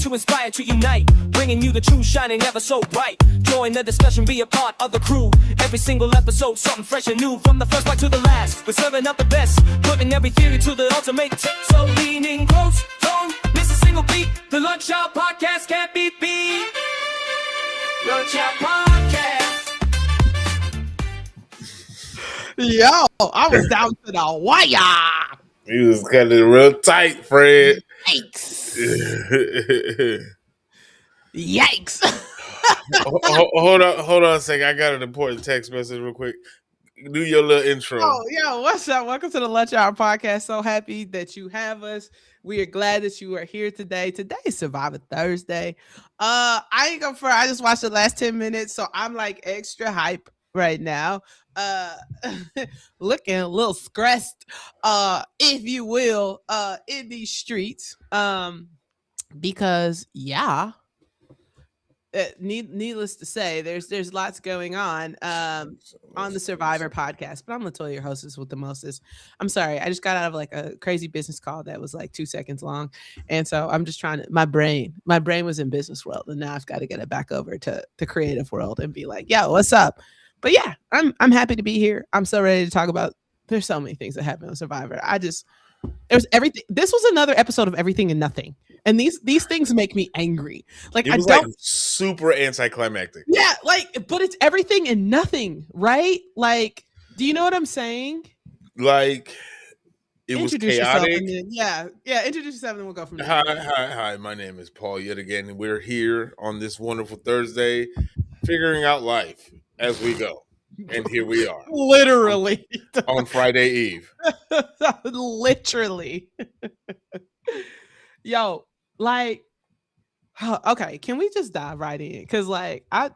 to inspire, to unite, bringing you the true, shining ever so bright. Join the discussion, be a part of the crew. Every single episode, something fresh and new. From the first bite to the last, we're serving up the best, putting every theory to the ultimate test. So lean in close, don't miss a single beat. The Lunch Hour Podcast can't be beat. Lunch Hour Podcast. Yo, I was down to the wire. You was cutting real tight, Fred. Yikes. Yikes. Hold on a second. I got an important text message real quick. Do your little intro. Oh, yeah. What's up? Welcome to the Lunch Hour Podcast. So happy that you have us. We are glad that you are here today. Today is Survivor Thursday. I ain't gonna front. I just watched the last 10 minutes, so I'm like extra hype right now. Looking a little stressed, if you will, in these streets. Because needless to say, there's lots going on the Survivor podcast. But I'm LaToya, your hostess with the mostest. I'm sorry, I just got out of like a crazy business call that was like 2 seconds long, and so I'm just trying to. My brain was in business world, and now I've got to get it back over to the creative world and be like, yo, what's up? But yeah, I'm happy to be here. I'm so ready to talk about. There's so many things that happen on Survivor. There's everything. This was another episode of Everything and Nothing, and these things make me angry. Like it was like super anticlimactic. Yeah, but it's everything and nothing, right? Like, do you know what I'm saying? Like, it was chaotic. Introduce yourself, and then we'll go from there. Hi. My name is Paul. Yet again, we're here on this wonderful Thursday, figuring out life as we go. And here we are. Literally. On Friday Eve. Literally. Yo, like, okay, can we just dive right in? Because, like, I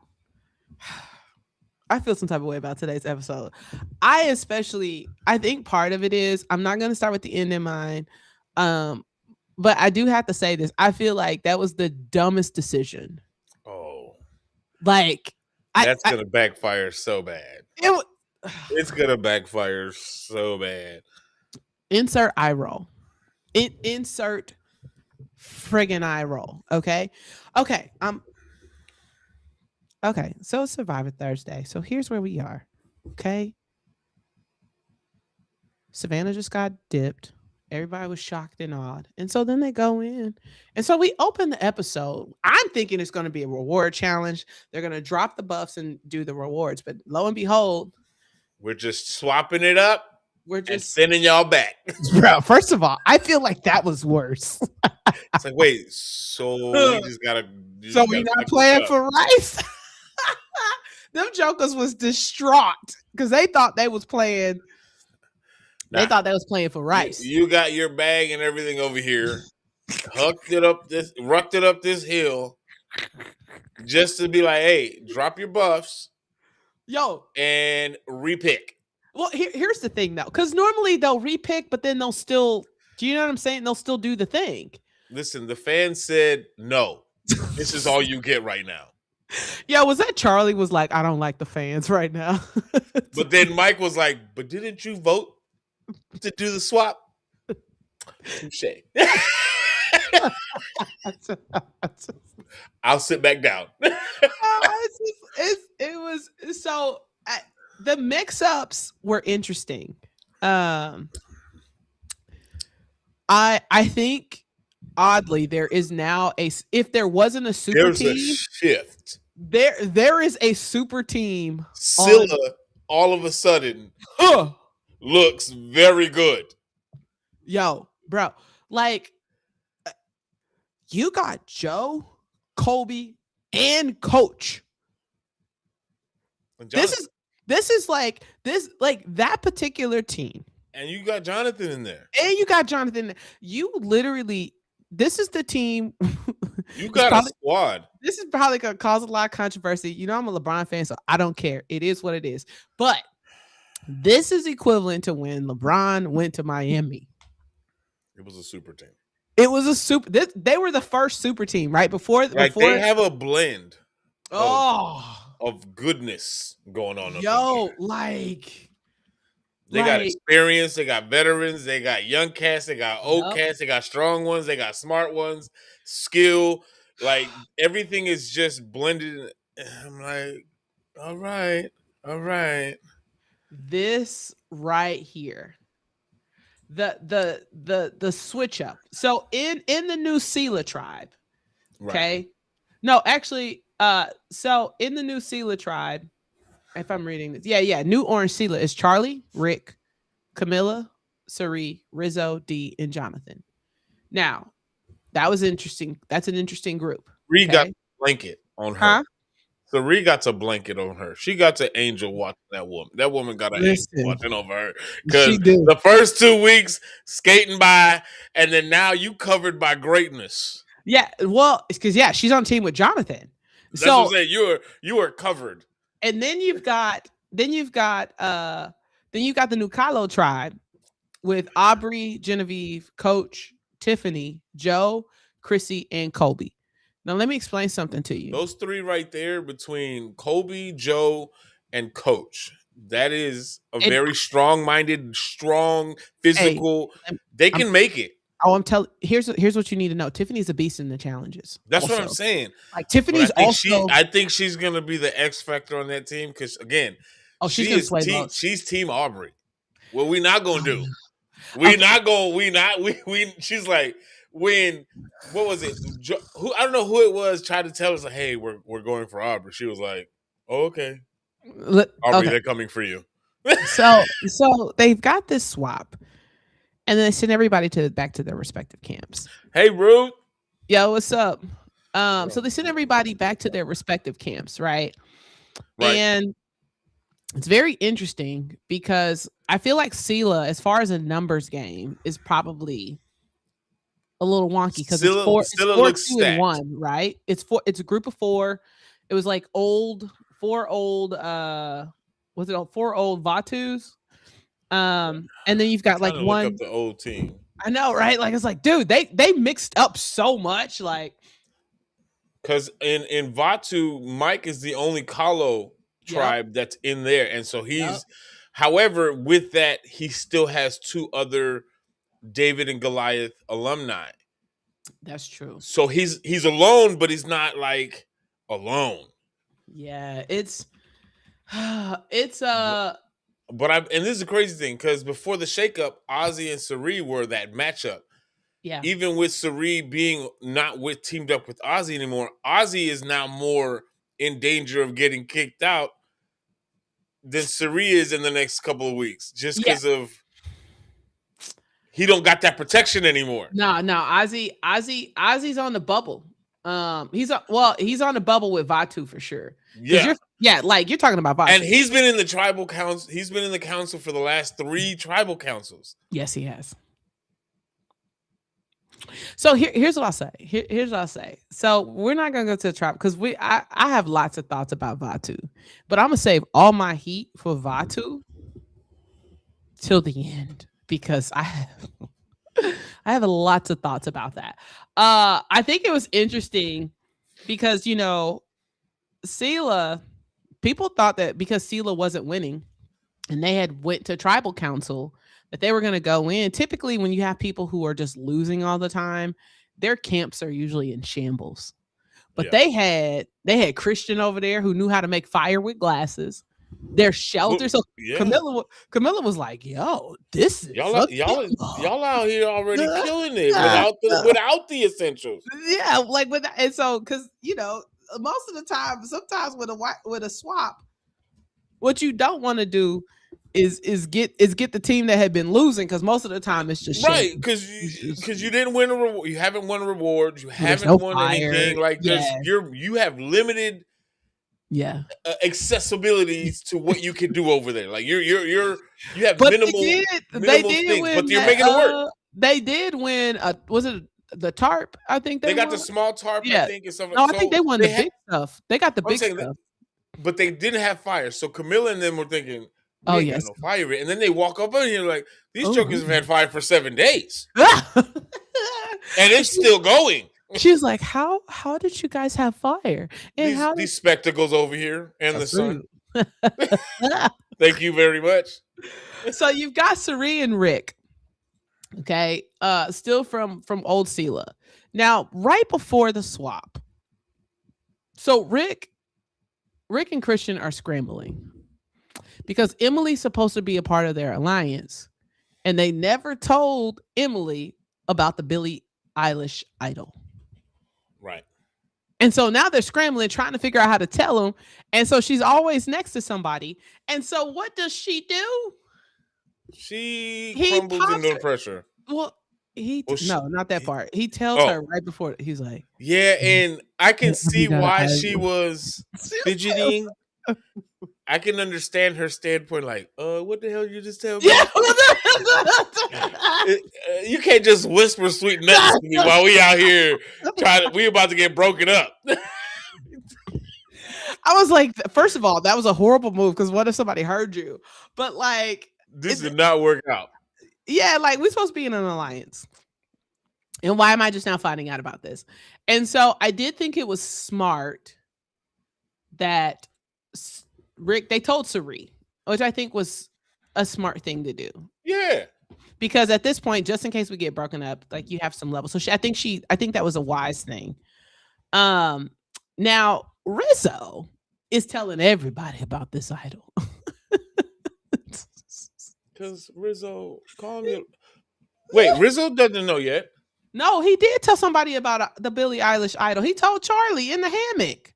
feel some type of way about today's episode. I think part of it is, I'm not going to start with the end in mind, but I do have to say this. I feel like that was the dumbest decision. Oh. Like, that's going to backfire so bad. It's going to backfire so bad. Insert eye roll. Insert friggin' eye roll. Okay. Okay. So it's Survivor Thursday. So here's where we are. Okay. Savannah just got dipped. Everybody was shocked and awed. And so then they go in. And so we open the episode. I'm thinking it's going to be a reward challenge. They're going to drop the buffs and do the rewards. But lo and behold, we're just swapping it up. We're just sending y'all back. Bro, first of all, I feel like that was worse. It's like, wait, so we just gotta. So we're not playing for rice? Them jokers was distraught because they thought they was playing. They thought they was playing for rice. You got your bag and everything over here, rucked it up this hill, just to be like, hey, drop your buffs, yo, and repick. Well, here's the thing though, because normally they'll repick, but then they'll still. Do you know what I'm saying? They'll still do the thing. Listen, the fans said no. This is all you get right now. Yeah, was that Charlie was like, I don't like the fans right now. But then Mike was like, but didn't you vote to do the swap? Touche. I'll sit back down. It was so the mix-ups were interesting. I think oddly there is now if there wasn't a super team, a shift. There is a super team. Scylla all of a sudden looks very good. Yo, bro, like you got Joe, Colby, and Coach. And this is like that particular team. And you got Jonathan in there. You literally, this is the team. You got a squad. This is probably going to cause a lot of controversy. You know, I'm a LeBron fan, so I don't care. It is what it is. But this is equivalent to when LeBron went to Miami. It was a super team. They were the first super team, right? Before they have a blend. Of goodness going on. Yo, they got experience, they got veterans, they got young cats, they got old cats, they got strong ones, they got smart ones, skill. Like everything is just blended. I'm like, all right, all right. This right here, the switch up. So in the new Sela tribe, Right. okay. No, actually, so in the new Sela tribe, if I'm reading this, yeah, new Orange Sela is Charlie, Rick, Camilla, Sari, Rizzo, D, and Jonathan. Now, that was interesting. That's an interesting group. Ree got Okay. a blanket on her. Huh? So Ree got a blanket on her. She got an angel watching that woman. That woman got an angel Listen, watching over her. she Because do. the first 2 weeks skating by, and then now you covered by greatness. Yeah, well, it's because she's on team with Jonathan. That's what I'm So saying. You are covered. and then you've got the new Kylo tribe with Aubrey, Genevieve, Coach, Tiffany, Joe, Chrissy, and Colby. Now let me explain something to you. Those three right there between Kobe, Joe, and Coach. That is a very strong-minded, strong, physical. They can make it. Oh, I'm telling. Here's what you need to know. Tiffany's a beast in the challenges. That's also. what I'm saying. Like Tiffany's I think she's gonna be the X factor on that team because again, she's gonna sway votes. She's Team Aubrey. What we not gonna do? We she's like when what was it? Who I don't know who it was tried to tell us like, hey, we're going for Aubrey. She was like, oh, okay. Aubrey, they're coming for you. so they've got this swap. And then they send everybody back to their respective camps. Hey, Ruth. Yo, what's up? So they send everybody back to their respective camps, right? And it's very interesting because I feel like Sela, as far as a numbers game, is probably a little wonky because it's 4-2-1, right? It's a group of 4. It was like 4 old Vatus. And then you've got like one. Look up the old team. I know, right? Like it's like, dude, they mixed up so much, like. Because in Vatu, Mike is the only Kalo tribe that's in there, and so he's. However, with that, he still has 2 other David and Goliath alumni. That's true. So he's alone, but he's not like alone. Yeah, it's. But and this is a crazy thing because before the shakeup, Ozzy and Sari were that matchup. Yeah. Even with Sari being not teamed up with Ozzy anymore, Ozzy is now more in danger of getting kicked out than Sari is in the next couple of weeks, just because of he don't got that protection anymore. No, Ozzy's on the bubble. He's on the bubble with Vatu for sure. Yeah. Like you're talking about Vatu. And he's been in the tribal council. He's been in the council for the last 3 tribal councils. Yes, he has. So here's what I'll say. Here's what I'll say. So we're not gonna go to the tribe because I have lots of thoughts about Vatu, but I'm gonna save all my heat for Vatu till the end because I have lots of thoughts about that. I think it was interesting because Sela, people thought that because Sela wasn't winning and they had went to tribal council that they were going to go in. Typically when you have people who are just losing all the time, their camps are usually in shambles. But they had Christian over there who knew how to make fire with glasses. Their shelter. So Camilla was like, "Yo, this is y'all out here already killing it without the essentials." Yeah, like with and so because most of the time, sometimes with a swap, what you don't want to do is get the team that had been losing because most of the time it's just right because you didn't win a reward, you haven't won rewards, you haven't won anything like you have limited accessibilities to what you can do over there. Like you have minimal things, but you're making it work. They did win. Was it the tarp? I think they got the small tarp. Yeah. I think it's something. No, I think they won the big stuff. They got the big stuff, but they didn't have fire. So Camilla and them were thinking, "Oh yes, no fire." And then they walk up in here like these jokers have had fire for 7 days, and it's still going. She's like, how did you guys have fire? And these spectacles over here and the sun. Thank you very much. So you've got Sari and Rick, okay, still from old Sela. Now, right before the swap, So Rick and Christian are scrambling because Emily's supposed to be a part of their alliance, and they never told Emily about the Billie Eilish idol. Right. And so now they're scrambling, trying to figure out how to tell him. And so she's always next to somebody. And so what does she do? She He crumbles pops under her. pressure. Well, Well, no, not that part. He tells her right before, he's like, yeah, and I can see got an why idol. she was fidgeting. I can understand her standpoint, like, what the hell you just tell me? Yeah. You can't just whisper sweet nothings to me while we out here we about to get broken up. I was like, first of all, that was a horrible move because what if somebody heard you? But like, this did not work out. Yeah, like we're supposed to be in an alliance. And why am I just now finding out about this? And so I did think it was smart that Rick, they told Sari, which I think was a smart thing to do. Yeah. Because at this point, just in case we get broken up, like you have some level. So I think that was a wise thing. Now Rizzo is telling everybody about this idol. Because Rizzo called me. Wait, Rizzo doesn't know yet. No, he did tell somebody about the Billie Eilish idol. He told Charlie in the hammock.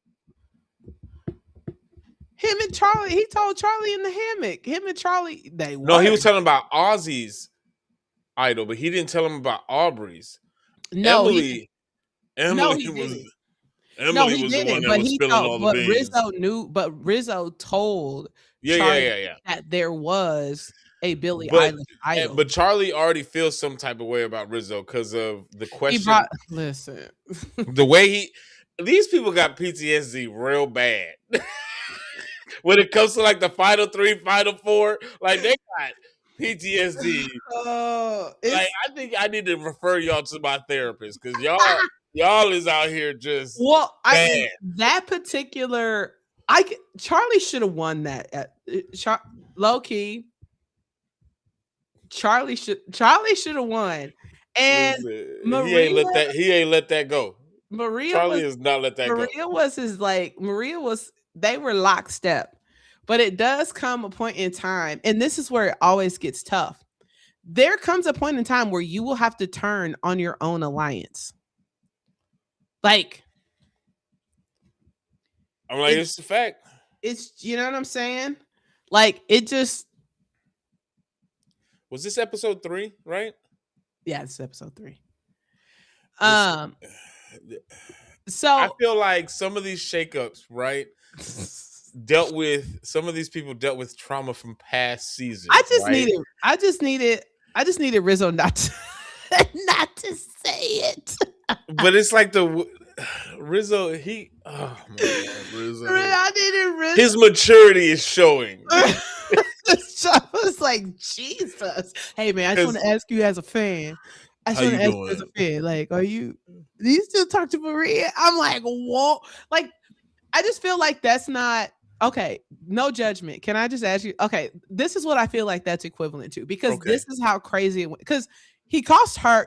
He told Charlie in the hammock. Him and Charlie, he was telling about Ozzy's idol, but he didn't tell him about Aubrey's. No, Emily was the one that was spilling all the beans. Rizzo knew, but Rizzo told Charlie that there was a Billie Eilish idol. But Charlie already feels some type of way about Rizzo because of the question. Listen. The way these people got PTSD real bad. When it comes to like the final 3, final 4, like they got PTSD. Like I think I need to refer y'all to my therapist because y'all is out here just bad. I mean, that particular Charlie should have won that at low key. Charlie should have won. And Maria, he ain't let that go. Charlie has not let that go. They were lockstep. But it does come a point in time, and this is where it always gets tough. There comes a point in time where you will have to turn on your own alliance. Like, I'm like, it's a fact. It's, you know what I'm saying? Like, it just. Was this episode 3, right? Yeah, it's episode 3. So I feel like some of these shakeups, right, some of these people dealt with trauma from past seasons. I just needed Rizzo not to say it. But it's like Rizzo, oh my God, Rizzo. I needed Rizzo. His maturity is showing. I was like, Jesus. Hey man, I just want to ask you as a fan. Like, do you still talk to Maria? I'm like, whoa. Like, I just feel like that's not okay. No judgment. Can I just ask you? Okay, this is what I feel like that's equivalent to, because this is how crazy it went. Because she cost him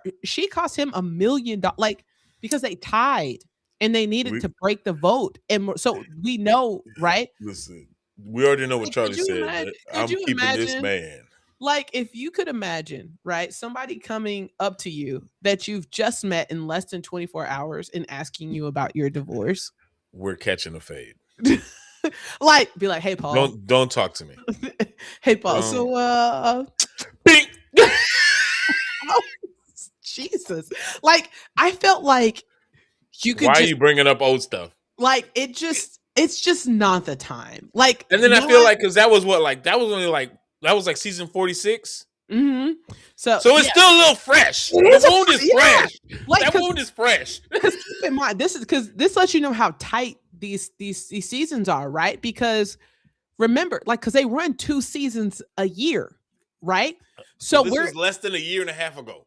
$1 million, like, because they tied and they needed to break the vote. And so we know, right? Listen, we already know what Charlie said. I'm keeping this man. Like, if you could imagine, right, somebody coming up to you that you've just met in less than 24 hours and asking you about your divorce. We're catching a fade. Like, be like, hey, Paul. Don't talk to me. Hey, Paul. Bing! Oh, Jesus. Like, I felt like you could. Why are you bringing up old stuff? Like, it's just not the time. Like, and then I feel like, because that was like season 46. Mm-hmm. So it's still a little fresh. The wound is fresh. Like, that wound is fresh. Because keep in mind, this lets you know how tight these seasons are, right? Because remember, like, because they run 2 seasons a year, right? So this was less than a year and a half ago.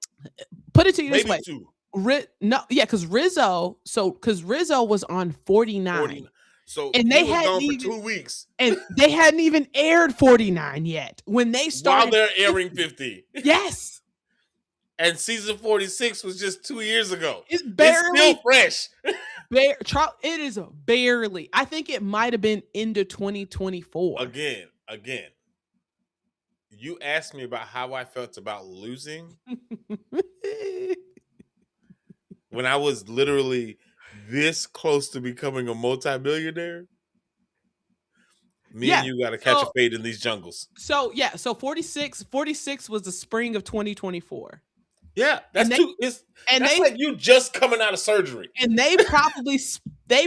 Put it to you this Maybe way. 2. Because Rizzo was on 49. So and they had gone even, for 2 weeks, and they hadn't even aired 49 yet when they started. While they're airing 50, yes. And season 46 was just 2 years ago. It's barely still fresh. It is barely. I think it might have been into 2024. Again, you asked me about how I felt about losing when I was literally this close to becoming a multimillionaire. Me and you got to catch a fade in these jungles. So 46 was the spring of 2024. Yeah, that's that's like you just coming out of surgery. And they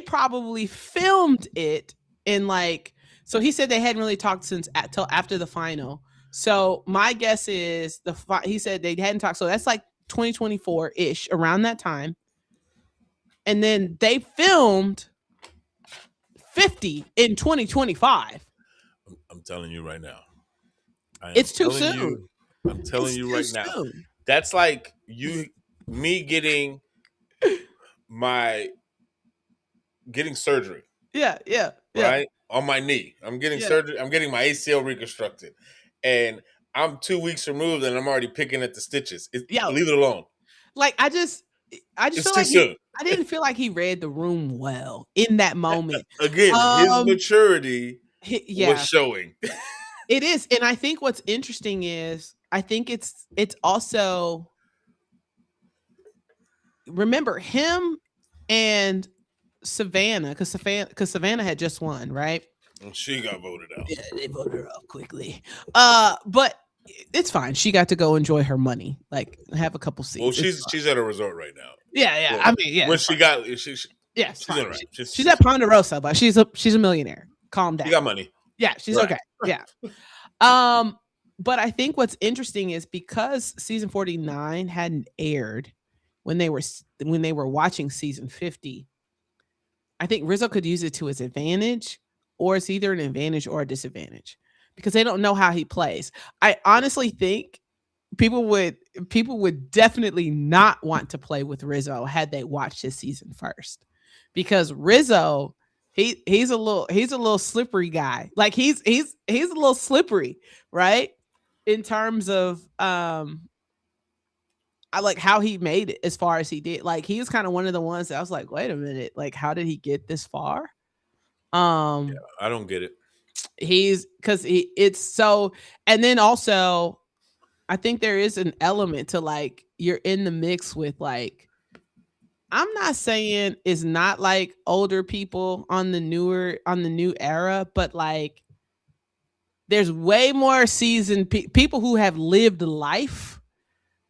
probably filmed it in like, so he said they hadn't really talked till after the final. So my guess is he said they hadn't talked. So that's like 2024-ish, around that time. And then they filmed 50 in 2025. I'm telling you right now. It's too soon. I'm telling you right now. That's like me getting surgery. Yeah. Right? On my knee. I'm getting surgery. I'm getting my ACL reconstructed. And I'm 2 weeks removed and I'm already picking at the stitches. Leave it alone. Like I just feel like I didn't feel like he read the room well in that moment. Again, his maturity was showing. It is. And I think what's interesting is I think it's also, remember him and Savannah, because Savannah had just won, right? And she got voted out. Yeah, they voted her out quickly. But it's fine. She got to go enjoy her money, like have a couple seats. Well, she's at a resort right now. Yeah. I mean, yeah. When she's all right. She's at Ponderosa, but she's a millionaire. Calm down. She got money. Yeah, she's okay. Yeah. But I think what's interesting is because season 49 hadn't aired when they were watching season 50, I think Rizzo could use it to his advantage, or it's either an advantage or a disadvantage because they don't know how he plays. I honestly think people would definitely not want to play with Rizzo had they watched his season first, because Rizzo, he's a little slippery guy. Like he's a little slippery, right? In terms of I like how he made it as far as he did. Like he was kind of one of the ones that I was like, wait a minute, like how did he get this far? I don't get it. It's so, and then also I think there is an element to like you're in the mix with like, I'm not saying it's not like older people on the new era, but like there's way more seasoned people who have lived life.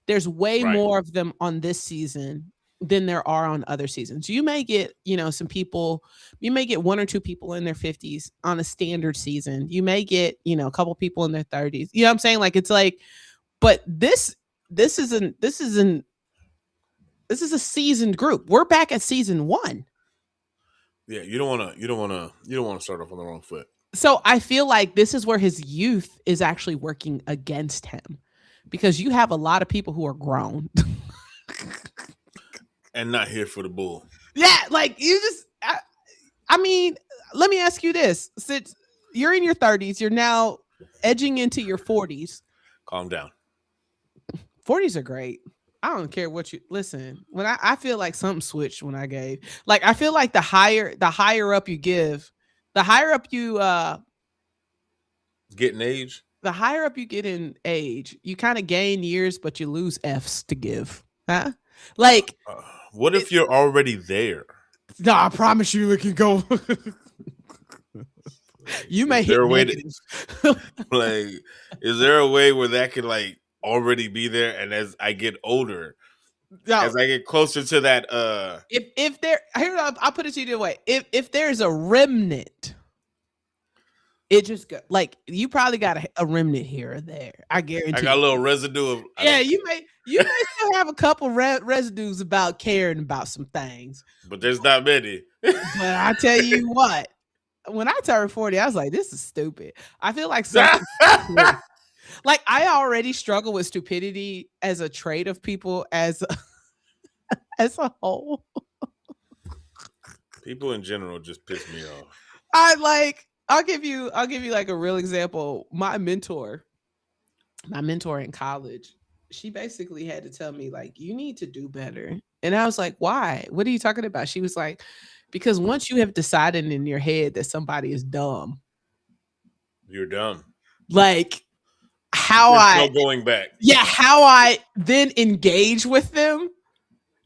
There's way more of them on this season than there are on other seasons. You may get, some people, you may get one or two people in their 50s on a standard season. You may get, a couple people in their 30s. You know what I'm saying? Like, it's like, but this is a seasoned group. We're back at season 1. Yeah, you don't want to start off on the wrong foot. So I feel like this is where his youth is actually working against him, because you have a lot of people who are grown and not here for the bull. Yeah, like you just, I mean, let me ask you this: since you're in your 30s, you're now edging into your 40s. Calm down. 40s are great. I don't care what you listen. When I feel like something switched when I gave. Like I feel like the higher up you give, the higher up you get in age. The higher up you get in age, you kind of gain years, but you lose F's to give. Huh? Like, what if you're already there? No, I promise you, it can go. You may hit negative. Like, is there a way where that could like already be there? And as I get older, as I get closer to that, if there, here I'll put it to you the way: if there's a remnant. It just go, like you probably got a remnant here or there. I guarantee. I got a little residue of. Yeah, you may still have a couple residues about caring about some things, but there's not many. But I tell you what, when I turned 40, I was like, "This is stupid." I feel like something. Like I already struggle with stupidity as a trait of people as a whole. People in general just piss me off. I'll give you like a real example. My mentor in college, she basically had to tell me like, you need to do better. And I was like, why? What are you talking about? She was like, because once you have decided in your head that somebody is dumb, You're dumb. like how There's I no going back. yeah, how I then engage with them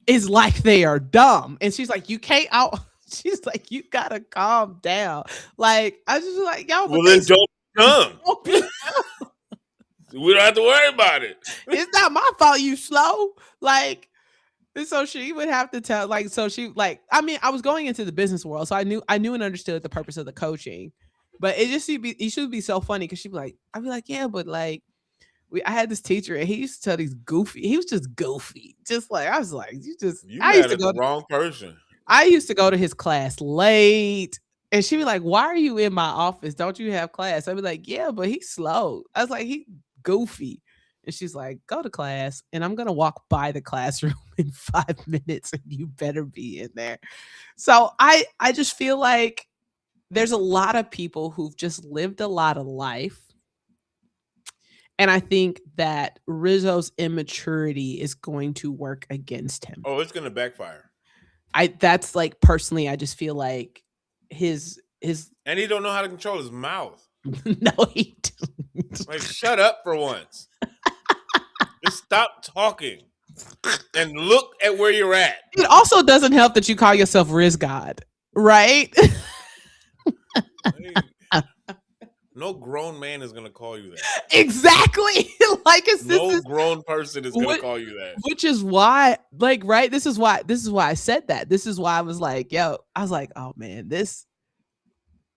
is like they are dumb. And she's like, you can't out she's like, you gotta calm down. Like I was just like, y'all, but Well, they then don't come. don't be We don't have to worry about it. it's not my fault you slow. Like, and so she would have to tell, like, so she like, I mean, I was going into the business world, so I knew and understood the purpose of the coaching. But it should be so funny because she'd be like, I'd be like, yeah, but like I had this teacher and he used to tell these goofy, he was just goofy. Just like I was like, You I used mad to at go the wrong person. I used to go to his class late. And she'd be like, why are you in my office? Don't you have class? I'd be like, yeah, but he's slow. I was like, he goofy. And she's like, go to class and I'm going to walk by the classroom in 5 minutes and you better be in there. So I just feel like there's a lot of people who've just lived a lot of life. And I think that Rizzo's immaturity is going to work against him. Oh, it's gonna backfire. That's like personally, I just feel like his And he don't know how to control his mouth. no, he don't. Like, shut up for once. Just stop talking and look at where you're at. It also doesn't help that you call yourself Riz God, right? No grown man is gonna call you that. Exactly. Like it's No grown person is gonna call you that. Which is why, like, right? This is why I said that. This is why I was like, yo, I was like, oh man, this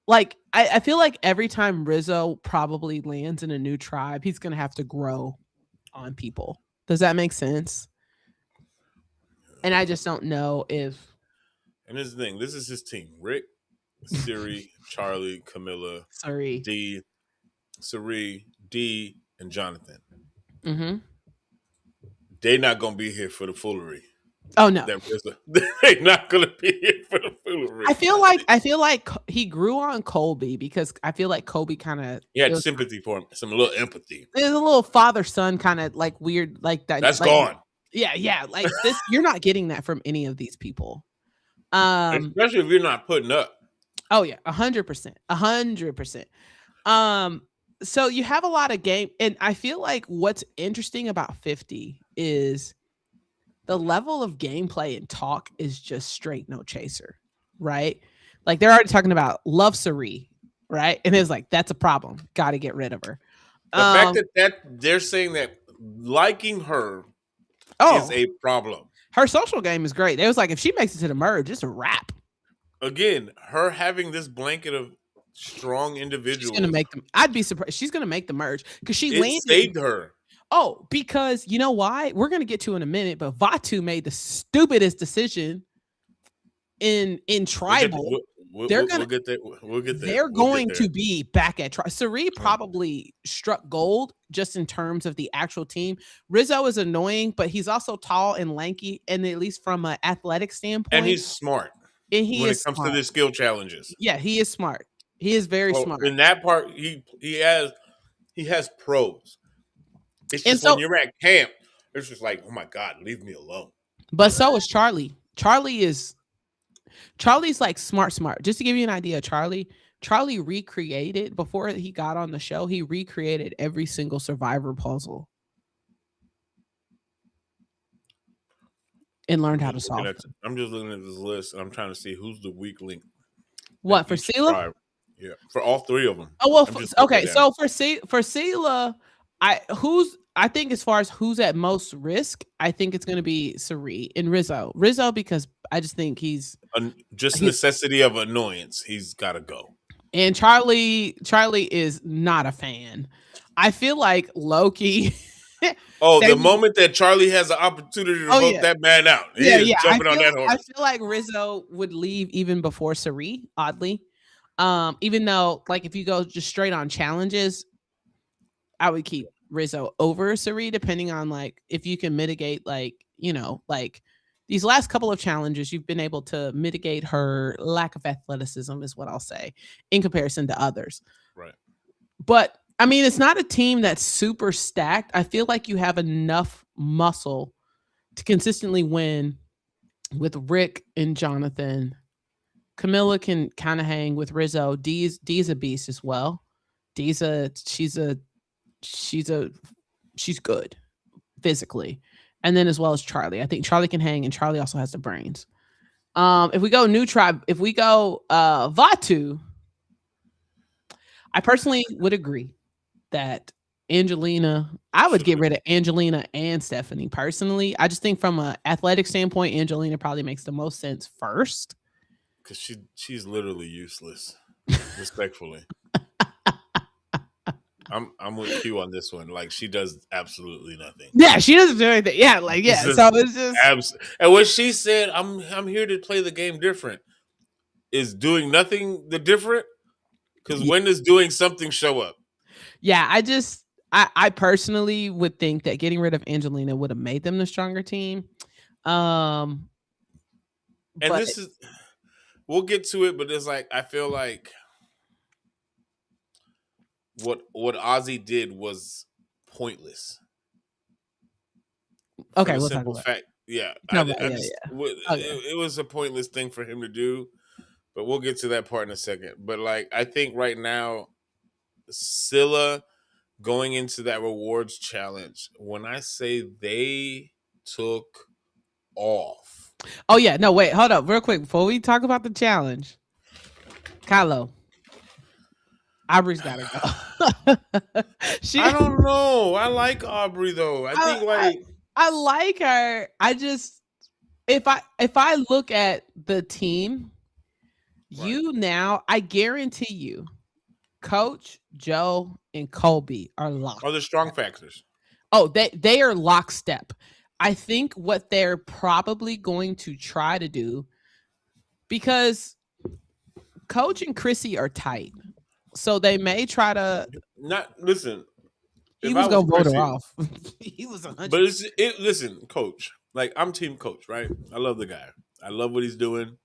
like I feel like every time Rizzo probably lands in a new tribe, he's gonna have to grow on people. Does that make sense? And I just don't know if. And this is the thing. This is his team: Rick, Siri, Charlie, Camilla, Sorry. D, Siri, D, and Jonathan. Mm-hmm. They're not gonna be here for the foolery. Oh no, They're not gonna be here for the foolery. I feel like he grew on Colby because I feel like Colby kind of He had sympathy for him, some little empathy. There's a little father son kind of like weird like that. That's like, gone. Yeah, like this. You're not getting that from any of these people. Especially if you're not putting up. Oh yeah, 100%, 100%. So you have a lot of game, and I feel like what's interesting about 50 is the level of gameplay and talk is just straight no chaser, right? Like they're already talking about love Sari, right? And it's like that's a problem. Got to get rid of her. The fact that they're saying that liking her is a problem. Her social game is great. It was like if she makes it to the merge, it's a wrap. Again, her having this blanket of strong individuals. She's gonna make them. I'd be surprised. She's gonna make the merge because she landed. Saved her. Oh, because you know why? We're gonna get to in a minute, but Vatu made the stupidest decision in tribal. We'll get there. They're going to be back at tribal. Sari probably struck gold just in terms of the actual team. Rizzo is annoying, but he's also tall and lanky, and at least from an athletic standpoint, and he's smart. And when it comes to the skill challenges. Yeah, he is smart. He is very smart. In that part, he has pros. It's just when you're at camp, it's just like, oh my God, leave me alone. But so is Charlie. Charlie's like smart. Just to give you an idea, Charlie recreated before he got on the show. He recreated every single Survivor puzzle and learned how to solve it. I'm just looking at this list and I'm trying to see who's the weak link. What for Sela? Yeah, for all three of them. Oh well, okay. So for Sela, I think as far as who's at most risk, I think it's going to be Sari and Rizzo. Rizzo because I just think he's necessity of annoyance. He's got to go. And Charlie is not a fan. I feel like Loki. The moment that Charlie has an opportunity to vote that man out, he is jumping on that horse. I feel like Rizzo would leave even before Sari, oddly. Even though, like, if you go just straight on challenges, I would keep Rizzo over Sari, depending on like if you can mitigate, like, you know, like these last couple of challenges, you've been able to mitigate her lack of athleticism, is what I'll say, in comparison to others. Right. But I mean, it's not a team that's super stacked. I feel like you have enough muscle to consistently win with Rick and Jonathan. Camilla can kind of hang with Rizzo. D's a beast as well. She's good physically. And then as well as Charlie. I think Charlie can hang, and Charlie also has the brains. If we go new tribe, if we go Vatu, I personally would agree that Angelina, I would get rid of Angelina and Stephanie personally. I just think from an athletic standpoint, Angelina probably makes the most sense first. Because she's literally useless, respectfully. I'm with Q on this one. Like, she does absolutely nothing. Yeah, she doesn't do anything. Yeah, like, yeah. So it's just and what she said, I'm here to play the game different. Is doing nothing the different? Because when does doing something show up? Yeah, I personally would think that getting rid of Angelina would have made them the stronger team. And this is, we'll get to it, but it's like, I feel like what Ozzy did was pointless. Okay, the we'll simple talk about fact, yeah, it. It was a pointless thing for him to do, but we'll get to that part in a second. But like, I think right now, Scylla going into that rewards challenge, when I say they took off. Oh yeah, no, wait, hold up, real quick before we talk about the challenge. Kylo, Aubrey's gotta go. I don't know. I like Aubrey though. I like her. I just, if I look at the team, right, I guarantee you, Coach, Joe, and Colby are locked. Are the strong factors? Oh, they are lockstep. I think what they're probably going to try to do, because Coach and Chrissy are tight, so they may try to listen. He was gonna vote her off. He was 100. But listen, Coach. Like, I'm team Coach, right? I love the guy. I love what he's doing.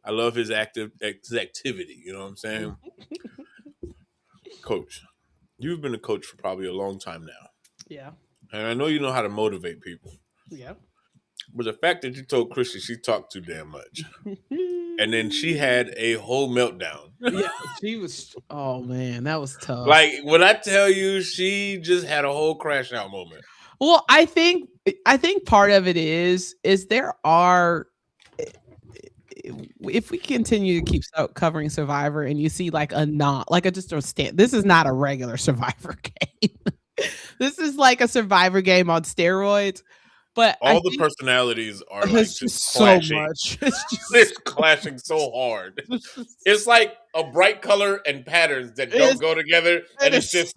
I love his activity. You know what I'm saying? Coach, you've been a coach for probably a long time now. Yeah. And I know you know how to motivate people. Yeah. But the fact that you told Chrissy she talked too damn much, and then she had a whole meltdown. Yeah, she was. Oh man, that was tough. Like, when I tell you, she just had a whole crash out moment. Well, I think part of it is there are. If we continue to keep covering Survivor, and you see like this is not a regular Survivor game. This is like a Survivor game on steroids. But all the personalities are like just clashing. So much. It's clashing so hard. It's like a bright color and patterns that don't go together, and it's just.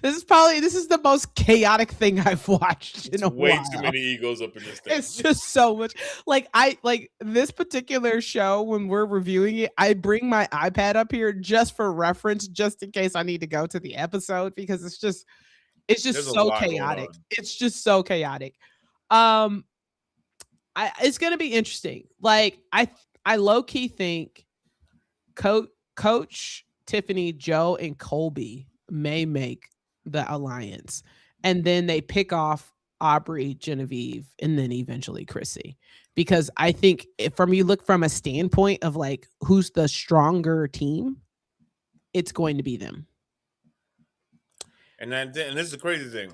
This is the most chaotic thing I've watched in a while. Way too many egos up in this thing. It's just so much. Like, I like this particular show, when we're reviewing it, I bring my iPad up here just for reference, just in case I need to go to the episode, because it's just so chaotic. It's just so chaotic. It's gonna be interesting. Like, I low key think Coach, Tiffany, Joe, and Colby may make the alliance, and then they pick off Aubrey, Genevieve, and then eventually Chrissy, because I think you look from a standpoint of like who's the stronger team, it's going to be them. And this is the crazy thing.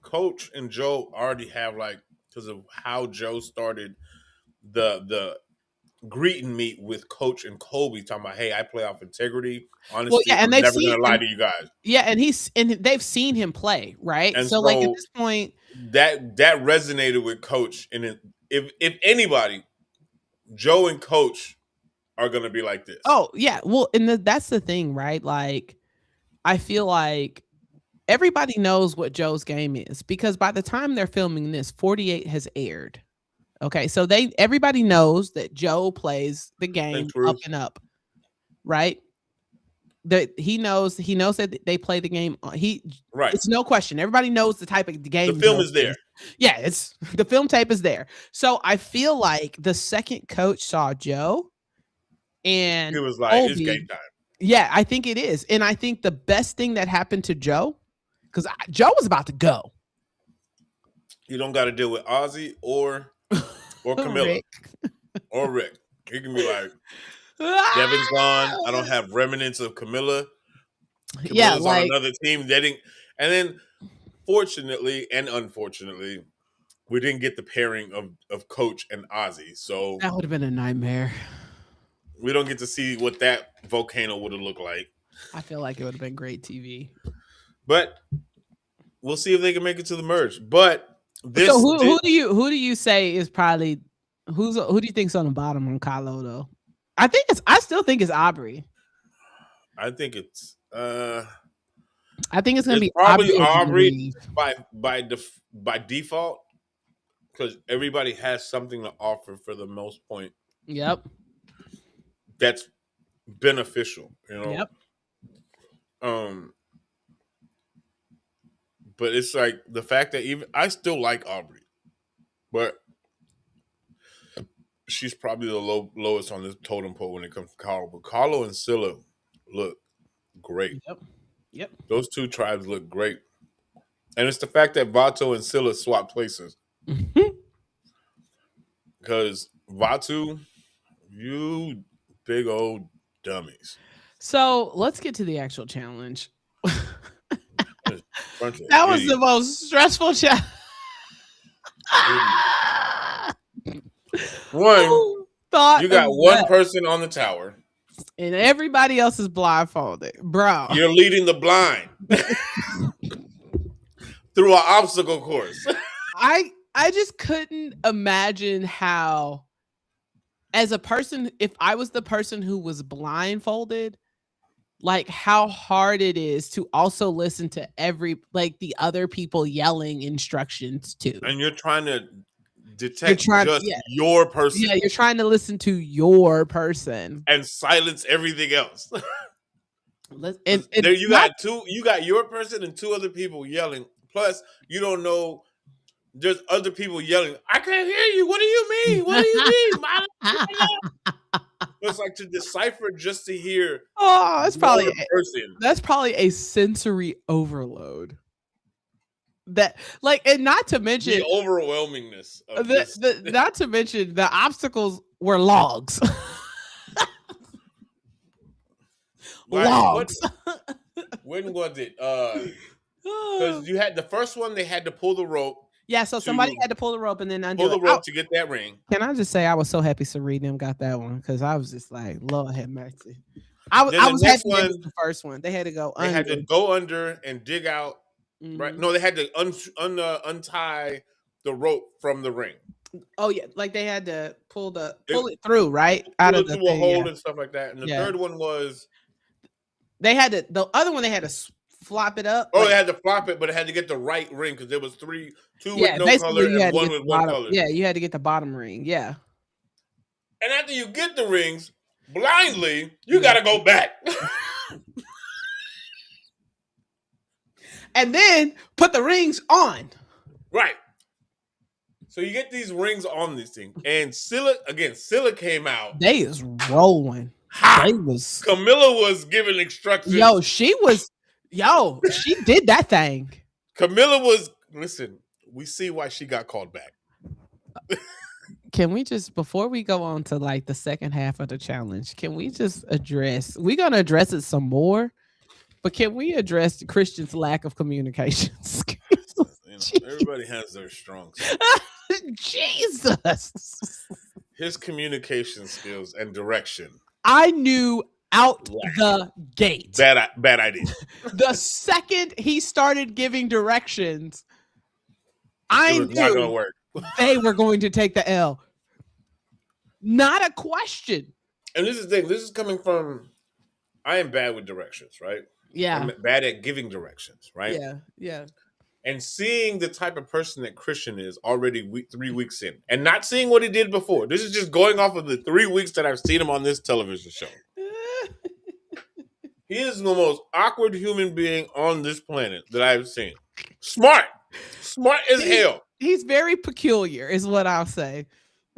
Coach and Joe already have, like, because of how Joe started the greet and meet with Coach and Colby, talking about, hey, I play off integrity. Honestly, well, yeah, and I'm never gonna lie to you guys. Yeah, and they've seen him play, right? And so like at this point, that resonated with Coach. And if anybody, Joe and Coach are gonna be like this. Oh yeah, well, and that's the thing, right? Like, I feel like everybody knows what Joe's game is, because by the time they're filming this, 48 has aired. Okay, so everybody knows that Joe plays the game up and up, right? That he knows that they play the game. Right. It's no question. Everybody knows the type of game. The film is there. Yeah, it's the film tape is there. So I feel like the second Coach saw Joe, and it was like, it's game time. Yeah, I think it is. And I think the best thing that happened to Joe, because Joe was about to go. You don't got to deal with Ozzy or Camilla Rick. or Rick. He can be like, Devin's gone. I don't have remnants of Camilla. Yeah, Camilla's on like another team. And then, fortunately and unfortunately, we didn't get the pairing of Coach and Ozzy. So that would have been a nightmare. we don't get to see what that volcano would have looked like. I feel like it would have been great TV. But we'll see if they can make it to the merge. But so who do you say is probably who do you think's on the bottom on Kylo though? I still think it's Aubrey. I think it's I think it's gonna be probably Aubrey by default, because everybody has something to offer for the most point. Yep. That's beneficial, Yep. But it's like the fact that even I still like Aubrey, but she's probably the lowest on this totem pole when it comes to Carlo. But Carlo and Scylla look great. Yep. Those two tribes look great. And it's the fact that Vato and Scylla swap places. Because Vato, you big old dummies. So let's get to the actual challenge. That was the most stressful challenge. One, you got one person on the tower. And everybody else is blindfolded. Bro. You're leading the blind through an obstacle course. I just couldn't imagine how, as a person, if I was the person who was blindfolded, like how hard it is to also listen to the other people yelling instructions too. And you're trying to detect your person. Yeah, you're trying to listen to your person and silence everything else. and there you got your person and two other people yelling. Plus, you don't know there's other people yelling. I can't hear you. What do you mean? What do you mean? It's like to decipher just to hear. Oh, that's probably a sensory overload. That and not to mention the overwhelmingness of this. Not to mention the obstacles were logs. Logs. When was it? Because you had the first one, they had to pull the rope. Yeah, so somebody had to pull the rope and then undo pull the rope to get that ring. Can I just say I was so happy Serena got that one, because I was just like, Lord have mercy. I was happy with the first one. They had to go under. They had to go under and dig out. Mm-hmm. Right? No, they had to untie the rope from the ring. Oh yeah, like they had to pull it through, right? Out of the through a hole and stuff like that. And the third one was the other one they had to flop it up. Oh, they had to flop it, but it had to get the right ring because there was two with no color and one with one color. Yeah, you had to get the bottom ring. Yeah. And after you get the rings blindly, you got to go back. And then put the rings on. Right. So you get these rings on this thing. And Scylla came out. They is rolling. Camilla was giving instructions. She did that thing. Camilla was, listen, we see why she got called back. Can we just, before we go on to like the second half of the challenge, can we just we're going to address it some more, but can we address Christian's lack of communication skills? Everybody has their strong suits. Jesus. His communication skills and direction. I knew out the gate. Bad idea. The second he started giving directions, I knew not gonna work. They were going to take the L. Not a question. And this is the thing. This is coming from, I am bad with directions, right? Yeah. I'm bad at giving directions, right? Yeah. And seeing the type of person that Christian is already 3 weeks in, and not seeing what he did before. This is just going off of the 3 weeks that I've seen him on this television show. He is the most awkward human being on this planet that I've seen. Smart as hell. He's very peculiar, is what I'll say.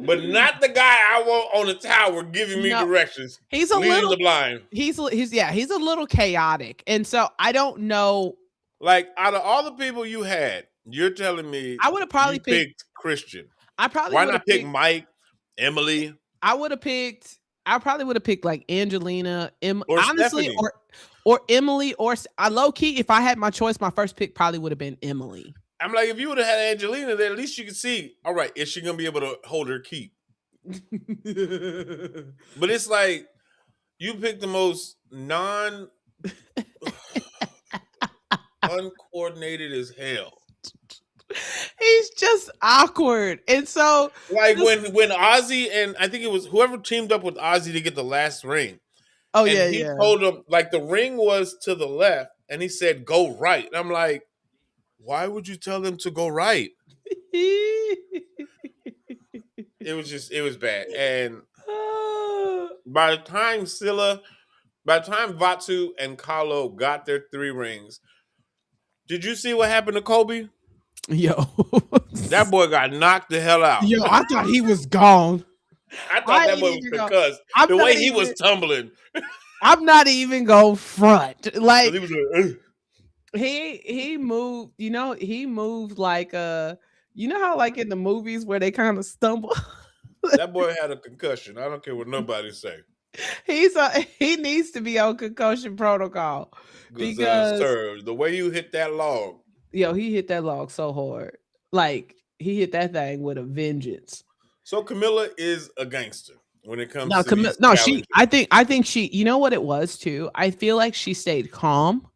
but not the guy I want on the tower giving me directions. He's a leading little the blind. He's a little chaotic, and so I don't know. Like out of all the people you had, you're telling me I would have probably picked Christian. I probably why not pick Mike, Emily? I probably would have picked like Angelina, or honestly, Stephanie. or Emily, or low key. If I had my choice, my first pick probably would have been Emily. I'm like, if you would have had Angelina there, at least you could see, all right, is she gonna be able to hold her keep? But it's like you picked the most uncoordinated as hell. He's just awkward. And so like when Ozzy and I think it was whoever teamed up with Ozzy to get the last ring. Oh, and yeah, he told him like the ring was to the left and he said go right. And I'm like, why would you tell him to go right? It was bad. And by the time Vatu and Kahlo got their 3 rings, did you see what happened to Kobe? Yo. That boy got knocked the hell out. Yo, I thought he was gone. I thought that boy was concussed. The way he was tumbling. I'm not even going front. Like, he was like, he moved, he moved like you know how like in the movies where they kind of stumble. That boy had a concussion. I don't care what nobody say. He needs to be on concussion protocol because sir, the way you hit that log. Yo, he hit that log so hard. Like he hit that thing with a vengeance. So Camilla is a gangster when it comes to Camilla. No, I think she. You know what it was too. I feel like she stayed calm,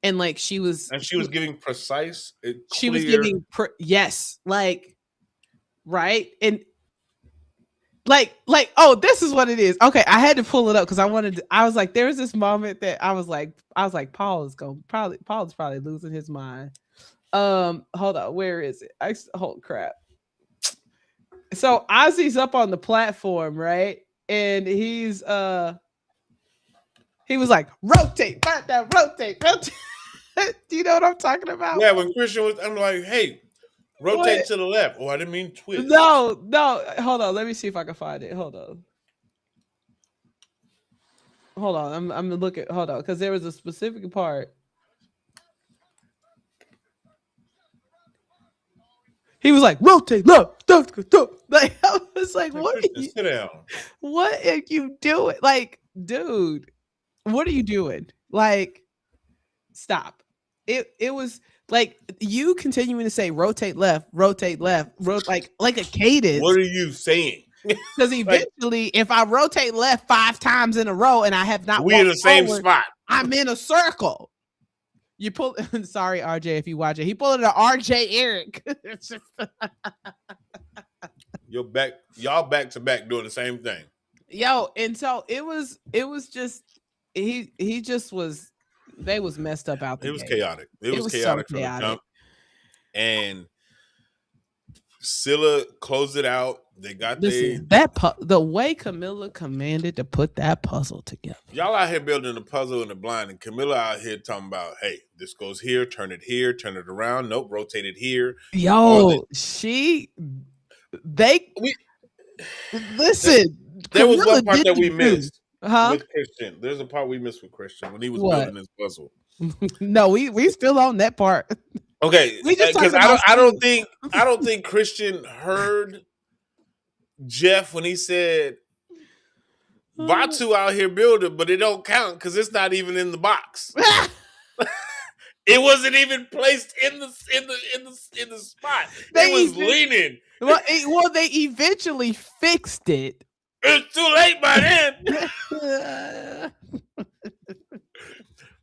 and like she was giving precise. She was giving yes, like right and. Like, oh, this is what it is. Okay, I had to pull it up because I was like, there was this moment that I was like, Paul's probably losing his mind. Hold on, where is it? Hold crap. So Ozzy's up on the platform, right? And he was like, rotate. Do you know what I'm talking about? Yeah, when Christian was, I'm like, hey, rotate to the left. Oh, I didn't mean twist. No. Hold on. Let me see if I can find it. Hold on. I'm looking. Hold on, because there was a specific part. He was like, rotate left. Like I was like, sit down. What are you doing? Like, dude, what are you doing? Like, stop. It was. Like you continuing to say rotate left, like a cadence. What are you saying? Because eventually, if I rotate left 5 times in a row and I have not, we in the same spot. I'm in a circle. You pull. Sorry, RJ, if you watch it, he pulled it to RJ Eric. Y'all back to back doing the same thing. Yo, and so it was just he just was. They was messed up out there. It was chaotic. It was chaotic from the jump. And Scylla closed it out. They got the way Camilla commanded to put that puzzle together. Y'all out here building the puzzle in the blind, and Camilla out here talking about, hey, this goes here, turn it around. Nope, rotate it here. Yo, listen. There was one part that we missed. With Christian. There's a part we missed with Christian when he was building his puzzle. No, we still on that part. Okay, because I don't think Christian heard Jeff when he said Vatu out here building, but it don't count because it's not even in the box. It wasn't even placed in the spot. It was leaning. Well, they eventually fixed it. It's too late by then.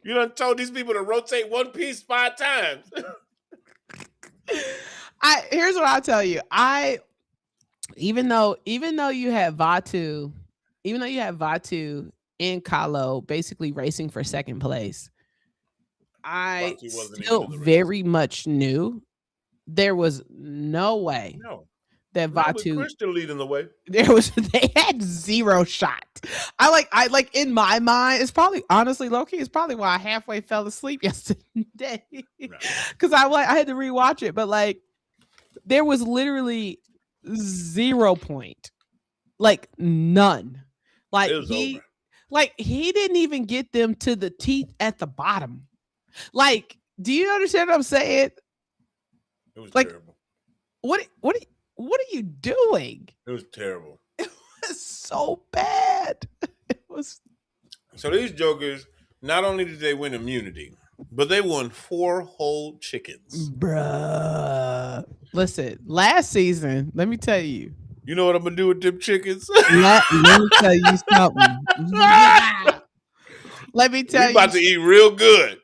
You done told these people to rotate one piece 5 times. Here's what I'll tell you. Even though you had Vatu and Kahlo basically racing for second place, I still very much knew there was no way. No. That Vatu Christian leading the way. They had 0 shot. I like in my mind, it's probably honestly low-key, it's probably why I halfway fell asleep yesterday. Because I had to rewatch it, but like there was literally 0 point. Like none. It Like was over. he didn't even get them to the teeth at the bottom. Like, do you understand what I'm saying? It was Like, terrible. what are you doing? It was terrible. It's so bad. It was So these jokers, not only did they win immunity, but they won 4 whole chickens. bruh. Listen, last season, let me tell you. You know what I'm gonna do with them chickens? Let me tell you something. Let me We tell you. about to eat real good.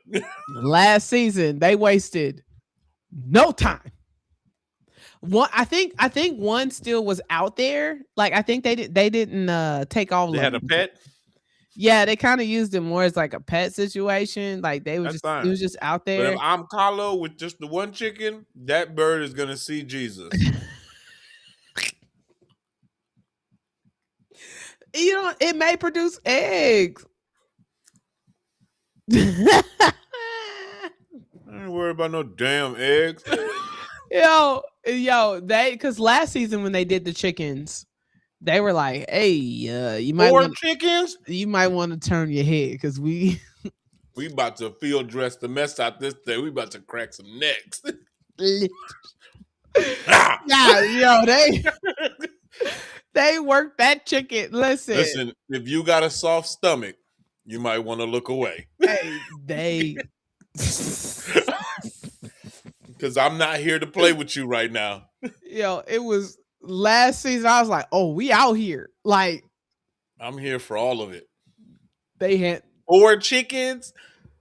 Last season, they wasted no time. I think one still was out there. Like I think they didn't take all They of had a them. pet. Yeah, they kind of used it more as like a pet situation. Like they was That's just fine. it was just out But there. if I'm Carlo with just the one chicken, that bird is gonna see Jesus. You know, it may produce eggs. I ain't worried about no damn eggs. yo, because last season when they did the chickens, they were like, "Hey, you might 4 want chickens? to turn your head because we." We about to field dress the mess out this thing. We about to crack some necks. Yeah, they worked that chicken. Listen, if you got a soft stomach, you might want to look away. Hey, they. Because I'm not here to play with you right now. It was last season. I was like, "Oh, we out here!" Like I'm here for all of it. they had 4 chickens?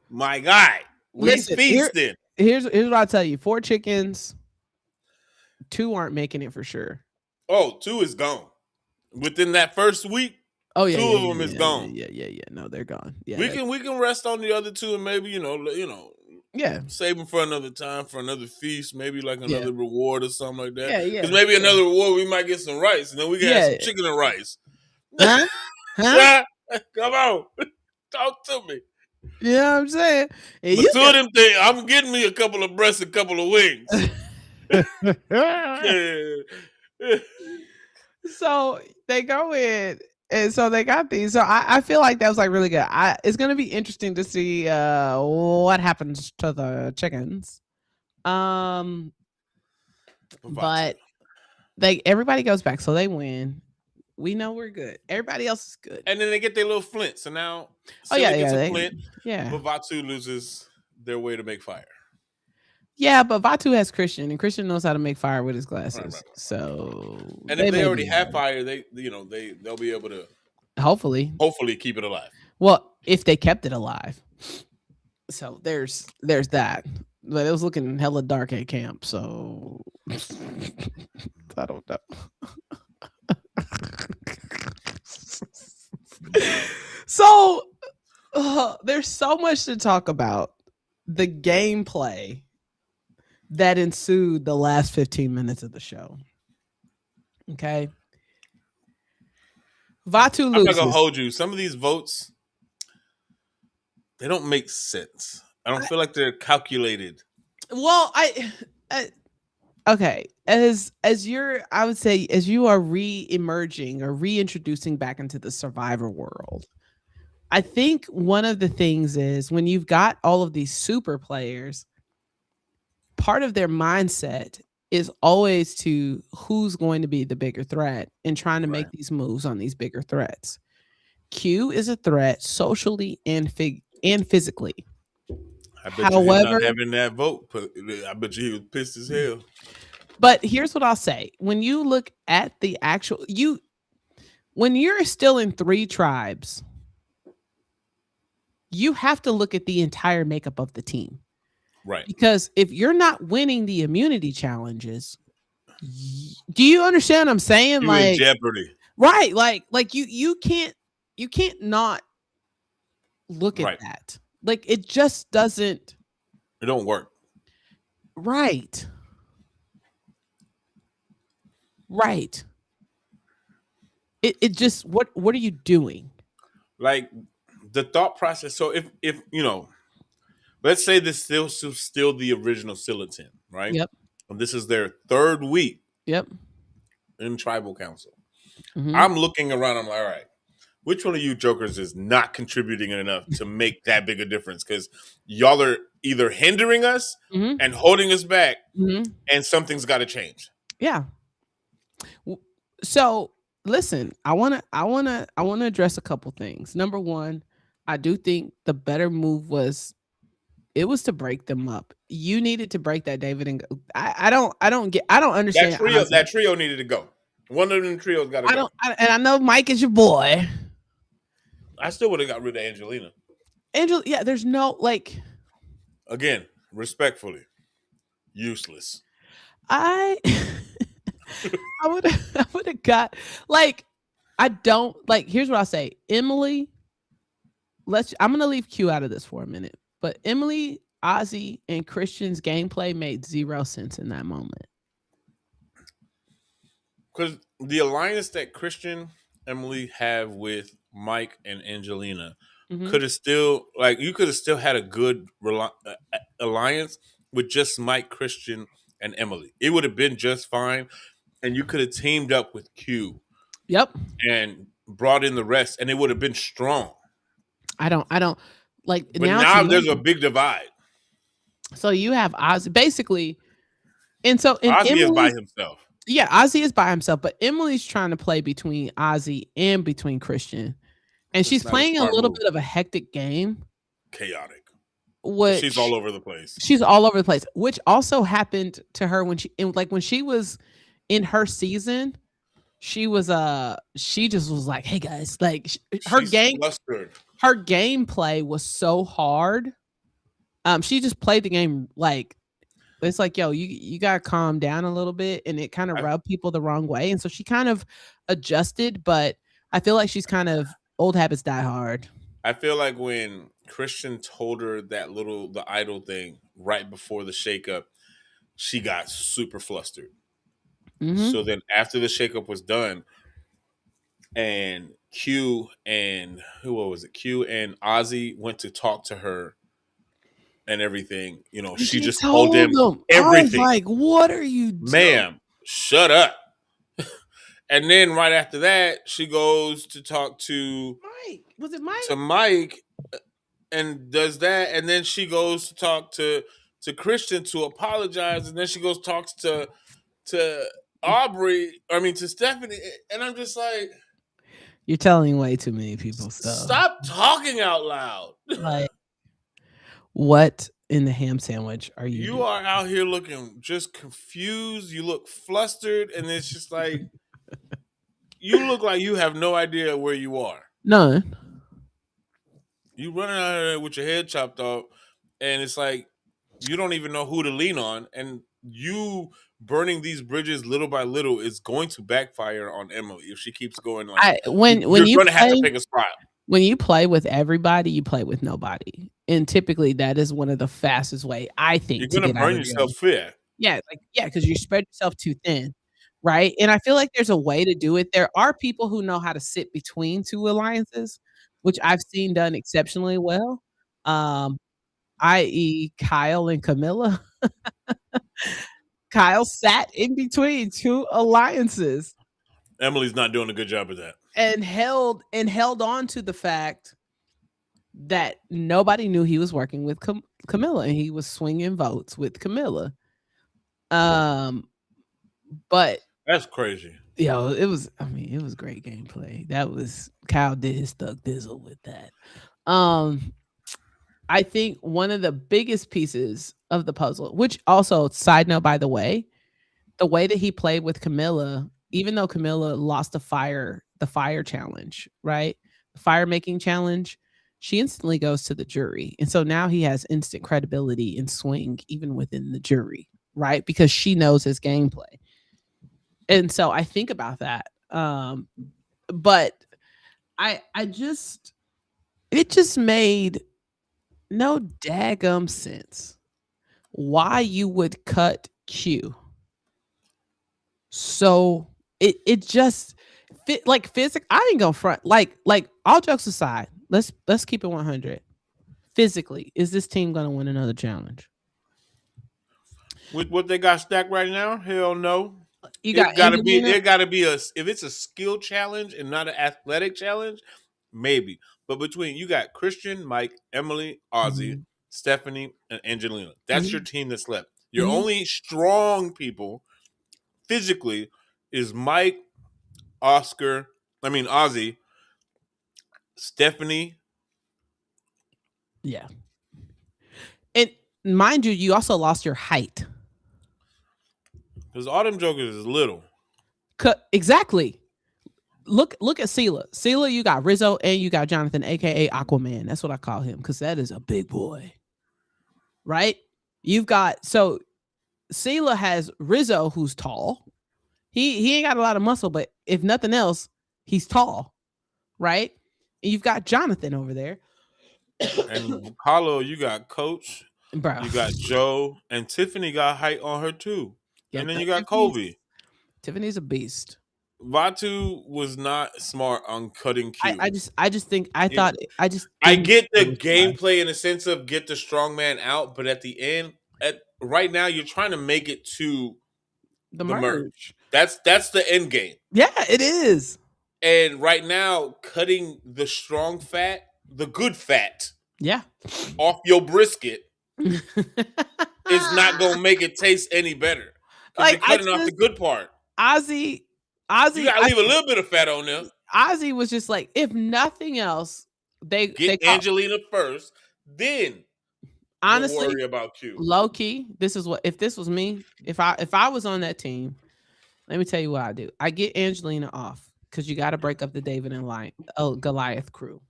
My God. We Listen, feasted. Here's what I'll tell you: 4 chickens, 2 aren't making it for sure. Oh, 2 is gone. Within that first week, Oh yeah, 2 yeah, of them is gone. Yeah. No, they're gone. Yeah, we can rest on the other 2 and maybe yeah, save them for another time, for another feast, maybe like Yeah. another reward or something like that. Yeah. Because maybe another reward we might get some rice, and then we can have some chicken and rice. Huh? Huh? Come on, talk to me. You know what I'm saying? And But 2 of them things, I'm getting me a couple of breasts, a couple of wings. So they go in, and so they got these. So I feel like that was like really good. It's gonna be interesting to see what happens to the chickens. But everybody goes back, so they win. We know we're good. Everybody else is good. And then they get their little flint. So now, gets a flint. Yeah. But Vatu loses their way to make fire. Yeah, but Vatu has Christian, and Christian knows how to make fire with his glasses. Right. So, and if they already have fire, they'll be able to hopefully keep it alive. Well, if they kept it alive. So there's that. But it was looking hella dark at camp, so I don't know. So there's so much to talk about. The gameplay that ensued the last 15 minutes of the show. Okay. Vatu loses. I'm not gonna hold you. Some of these votes, they don't make sense. I don't feel like they're calculated. Well, okay. As I would say, as you are re-emerging or reintroducing back into the Survivor world, I think one of the things is when you've got all of these super players, part of their mindset is always to who's going to be the bigger threat and trying to make these moves on these bigger threats. Q is a threat socially and physically. I bet you he's not having that vote. I bet you he was pissed as hell. But here's what I'll say. When you look at the actual when you're still in 3 tribes, you have to look at the entire makeup of the team. Right. Because if you're not winning the immunity challenges, do you understand what I'm saying? You're in jeopardy. Right. Like you can't not look at that. Like it just doesn't. It don't work. Right. Right. It just what are you doing? Like the thought process. So if let's say this still the original Silatin, right? Yep. And this is their 3rd week. Yep. in tribal council. Mhm. I'm looking around. I'm like, all right, which one of you jokers is not contributing enough to make that big a difference? Because y'all are either hindering us Mhm. and holding us back, Mhm. and something's got to change. Yeah. So listen, I wanna address a couple things. Number one, I do think the better move was it was to break them up. You needed to break that David and I don't understand That Ozzy. trio needed to go. One of them trios got to I go. don't and I know Mike is your boy. I still would have got rid of Angelina. Angel, yeah, there's no like Again, respectfully, useless. I I would have got like I don't like here's what I'll say. Emily, I'm gonna leave Q out of this for a minute. But Emily, Ozzy, and Christian's gameplay made zero sense in that moment. Because the alliance that Christian, Emily have with Mike and Angelina Mhm. could have still, like, you could have still had a good alliance with just Mike, Christian, and Emily. It would have been just fine. And you could have teamed up with Q Yep. and brought in the rest, and it would have been strong. I don't like But now it's now there's a annoying. big divide. So you have Ozzy basically, and so in Ozzy is by Emily's himself. yeah, Ozzy is by himself, but Emily's trying to play between Ozzy and between Christian. And It's she's not a playing a smart little move. bit of a hectic game, Chaotic. She's which all over the place. she's all over the place, which also happened to her when she was in her season, she just was like, "Hey guys," like She's flustered. her gameplay was so hard. She just played the game like it's like, yo, you gotta calm down a little bit, and it kind of I, rubbed people the wrong way, and so she kind of adjusted, but I feel like she's kind of old habits die hard. I feel like when Christian told her the idol thing right before the shakeup, she got super flustered. Hmm. So then after the shakeup was done, and Q and what was it? Q and Ozzy went to talk to her and everything. And She she just told told them them, I was everything. like, "What are you doing?" Ma'am, shut up. And then right after that, she goes to talk Mike, was it Mike? to Mike and does that, and then she goes to talk to Christian to apologize, and then she goes talks to Aubrey. I mean to Stephanie, and I'm just like, You're telling way too many people stuff. stop talking out loud. Like, what in the ham sandwich are you You doing? are out here looking just confused. You look flustered, and it's just like you look like you have no idea where you are. None. You running out of there with your head chopped off, and it's like you don't even know who to lean on, and you burning these bridges little by little is going to backfire on Emily if she keeps going like I when you're you going to have to play pick a spot. when you play with everybody, you play with nobody. And typically that is one of the fastest way I You're think to going to get out burn of jail. yourself fair. Yeah, like yeah, because you spread yourself too thin, right? And I feel like there's a way to do it. There are people who know how to sit between two alliances, which I've seen done exceptionally well. Um, i.e. Kyle and Camilla. Kyle sat in between two alliances Emily's not doing a good job of that. and held on to the fact that nobody knew he was working with Camilla and he was swinging votes with Camilla. Um, but That's crazy. it was. I mean, it was great gameplay. That was Kyle did his thug dizzle with that. Um, I think one of the biggest pieces of the puzzle, which also side note by the way that he played with Camilla, even though Camilla lost the fire challenge, right? The fire making challenge, she instantly goes to the jury. And so now he has instant credibility and swing even within the jury, right? Because she knows his gameplay. And so I think about that. But I just it just made no daggum sense why you would cut Q. So it just fit like physic. I ain't gonna front like all jokes aside. Let's keep it 100. Physically, is this team gonna win another challenge? With what they got stacked right now, hell no. You got Angelina. It gotta be if it's a skill challenge and not an athletic challenge, maybe. But between you got Christian, Mike, Emily, Ozzy, Mhm, Stephanie, and Angelina. That's your mhm, team that's left. Your mhm. only strong people physically is Mike, Oscar, Ozzy, Stephanie. Yeah. And mind you, you also lost your height. Because all them jokers is little. Exactly. Look at Sela. Sela, you got Rizzo and you got Jonathan, aka Aquaman. That's what I call him because that is a big boy, right? You've got so Sela has Rizzo, who's tall. He ain't got a lot of muscle, but if nothing else, he's tall, right? And you've got Jonathan over there, And Paulo, you got Coach, bro. you got Joe, and Tiffany got height on her too. And Yep, then you got Tiffany's Kobe. Tiffany's a beast. Vatu was not smart on cutting Q. I just think I It- thought I just I didn't. get the It was fun. gameplay in the sense of get the strong man out, but at the end, right now, you're trying to make it to The the merge. merge. That's the end game. Yeah, it is. And right now, cutting the strong fat, the good fat, Yeah. off your brisket is not gonna make it taste any better because you're Like I cutting off the just good part. Ozzy, You Ozzy, gotta leave a little bit of fat on there. Ozzy was just like, if nothing else, they Get call Angelina first, then we'll honestly worry about Q. low key. This is what if this was me, if I was on that team, let me tell you what I do. I get Angelina off because you got to break up the David and Goliath crew.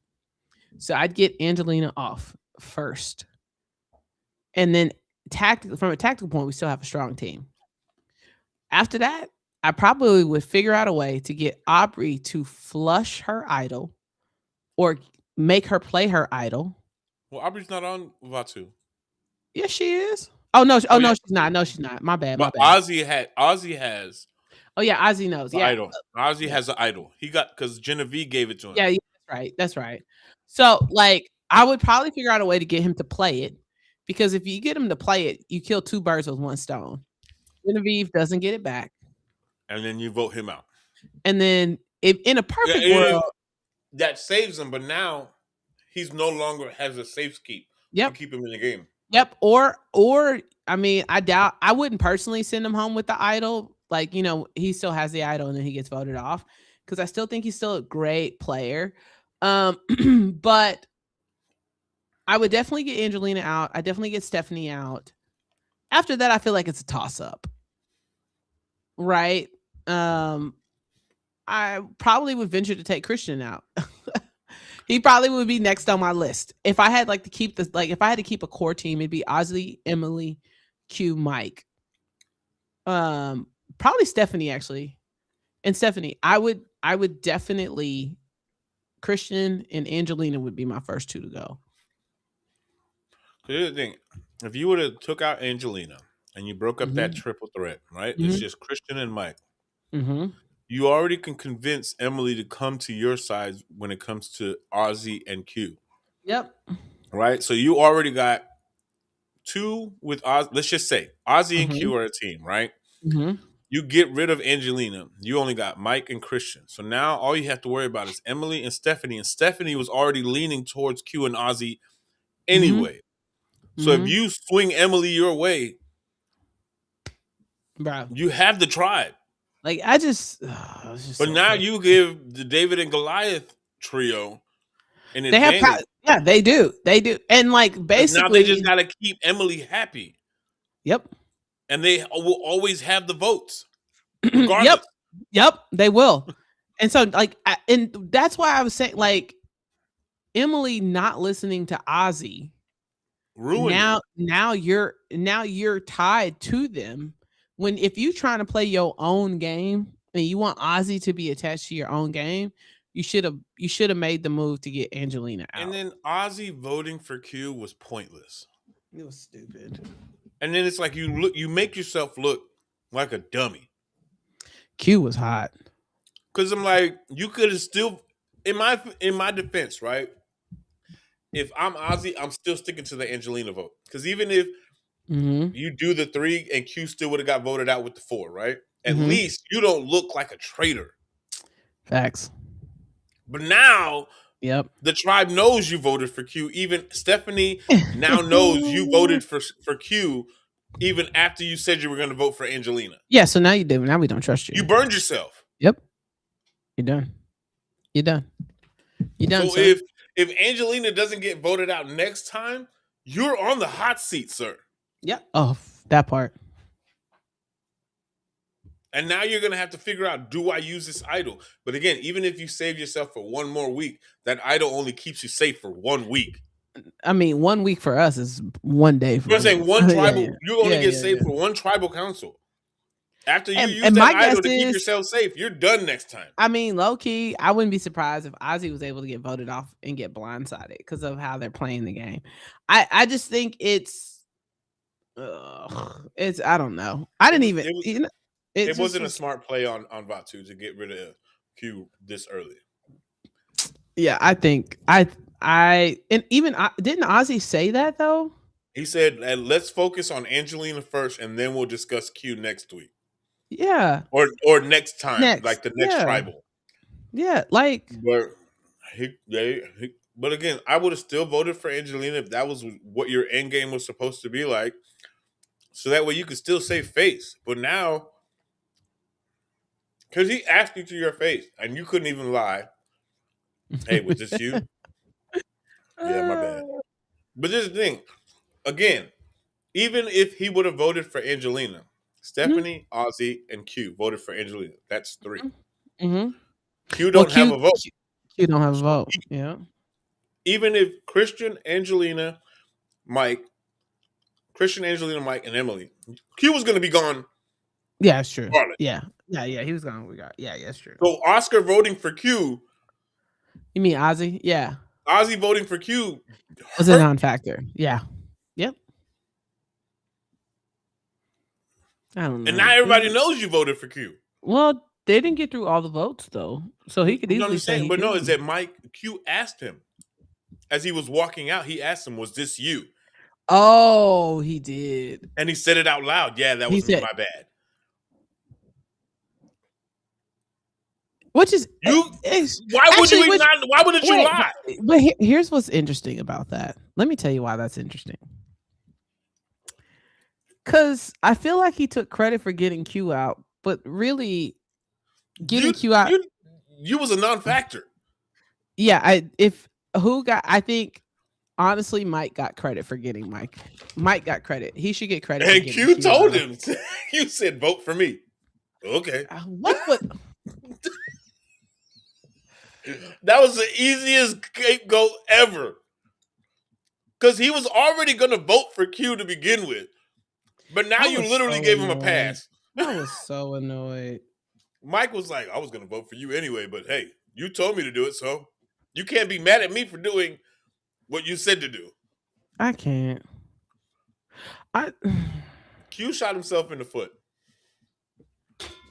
So I'd get Angelina off first, and then from a tactical point, we still have a strong team. After that, I probably would figure out a way to get Aubrey to flush her idol or make her play her idol. Well, Aubrey's not on Vatu, Yes, she is. Oh no! Oh oh no, yeah, she's not. No, she's not. My bad. My but bad. Ozzy has Oh yeah, Ozzy knows. the Yeah, idol. Ozzy yeah, has the idol. He got because Genevieve gave it to him. yeah. Yeah, that's right. That's right. So like, I would probably figure out a way to get him to play it because if you get him to play it, you kill two birds with one stone. Genevieve doesn't get it back, And then you vote him out. and then if in a Yeah, perfect world, that saves him, but now he's no longer has a safe keep to yep, keep him in the game. yep. Or I mean, I doubt I wouldn't personally send him home with the idol. Like, he still has the idol and then he gets voted off because I still think he's still a great player. But I would definitely get Angelina out. I definitely get Stephanie out. After that, I feel like it's a toss up. Right? I probably would venture to take Christian out. He probably would be next on my list. If I had like to keep this, like if I had to keep a core team, it'd be Ozzy, Emily, Q, Mike. Probably Stephanie actually. And Stephanie, I would definitely Christian and Angelina would be my first two to go. Here's the thing: if you would have took out Angelina and you broke up that Mm-hmm. triple threat, right? It's Mm-hmm. just Christian and Mike. Mm-hmm. You already can convince Emily to come to your side when it comes to Ozzy and Q, Yep. right? So you already got two with Oz. Let's just say Ozzy and Mm-hmm. Q are a team, right? Mm-hmm. You get rid of Angelina. You only got Mike and Christian. So now all you have to worry about is Emily and Stephanie. And Stephanie was already leaning towards Q and Ozzy Mm-hmm. anyway. So if Mm-hmm. you swing Emily your way, Bro. you have the tribe. Like I just it's just But so now crazy. you give the David and Goliath trio an They have advantage. yeah, they do. They do. And like Because now they basically, just got to keep Emily happy. yep. And they will always have the votes, Yep. regardless. Yep, they will. And so like and that's why I was saying like Emily not listening to Ozzy. Ruined it. Now you're tied to them. When if you trying to play your own game and you want Ozzy to be attached to your own game, you should have made the move to get Angelina out. And then Ozzy voting for Q was pointless. It was stupid. And then it's like you make yourself look like a dummy. Q was hot. Because I'm like, you could have still, in my defense, right? If I'm Ozzy, I'm still sticking to the Angelina vote. Because even if Mm-hmm. you do the 3 and Q still would have got voted out with the 4, right? at least you don't look like a traitor. Facts. But now, Yep. the tribe knows you voted for Q. Even Stephanie now knows you voted for Q, even after you said you were going to vote for Angelina. Yeah, so now you do. Now we don't trust you. You burned yourself. Yep. You're done. You're done. You're done. So sir. if Angelina doesn't get voted out next time, you're on the hot seat, sir. Yep. Oh, that part. And now you're going to have to figure out, do I use this idol? But again, even if you save yourself for one more week, that idol only keeps you safe for 1 week. I mean, 1 week for us is 1 day. For You're saying one tribal, you only get saved yeah. for one tribal council. After you use and that my idol guess to keep is- yourself safe, you're done next time. I mean, low key, I wouldn't be surprised if Ozzy was able to get voted off and get blindsided because of how they're playing the game. I just think it's I don't know. I didn't even. It wasn't a smart play on Vatu to get rid of Q this early. Yeah, I think and even didn't Ozzy say that though? He said, "Let's focus on Angelina first, and then we'll discuss Q next week." Yeah, or next time, like the next tribal. Yeah, like. But again, I would have still voted for Angelina if that was what your end game was supposed to be like. So that way you could still save face. But now, because he asked you to your face and you couldn't even lie. Hey, was this you? Yeah, my bad. But this is the thing. Again, even if he would have voted for Angelina, Stephanie, Ozzy, and Q voted for Angelina. That's 3. Mm-hmm. Q don't have a vote. Q don't have a vote. Yeah. Even if Christian, Angelina, Mike, and Emily, Q was going to be gone. Yeah, it's true. Regardless. Yeah, he was gone. Yeah, that's true. So Oscar voting for Q. You mean Ozzy? Yeah. Ozzy voting for Q was a non-factor. Yeah. Yep. I don't know. And now everybody knows you voted for Q. Well, they didn't get through all the votes though, so he could easily say. But no, is that Mike Q asked him as he was walking out? He asked him, "Was this you?" Oh, he did, and he said it out loud. Yeah, that was me. My bad. Which is you? Why wouldn't you lie? But here's what's interesting about that. Let me tell you why that's interesting. Because I feel like he took credit for getting Q out, but really getting Q out, you was a non-factor. Yeah, I think honestly, Mike got credit for getting Mike. Mike got credit. He should get credit. And Q told him. You said vote for me. Okay. What would? That was the easiest scapegoat ever. Because he was already going to vote for Q to begin with. But now you literally gave him a pass. I was so annoyed. Mike was like, I was going to vote for you anyway, but hey, you told me to do it, so you can't be mad at me for doing what you said to do. I can't. Q shot himself in the foot.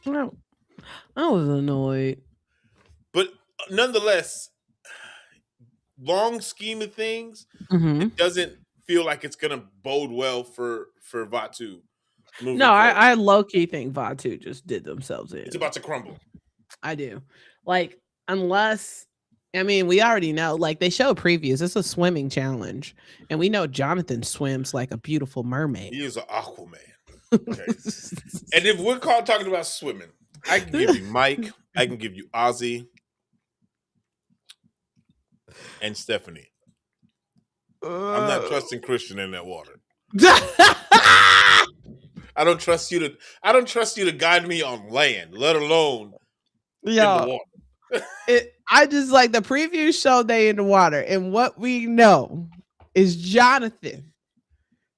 I was annoyed. But nonetheless, long scheme of things, it doesn't feel like it's going to bode well for Vatu. No, I low-key think Vatu just did themselves in. It's about to crumble. I do. Like, unless, I mean, we already know, like, they show previews. It's a swimming challenge. And we know Jonathan swims like a beautiful mermaid. He is an Aquaman. Okay. And if we're talking about swimming, I can give you Mike. I can give you Ozzy. And Stephanie. I'm not trusting Christian in that water. I don't trust you to guide me on land, let alone in the water. I just like the preview show they in the water, and what we know is Jonathan.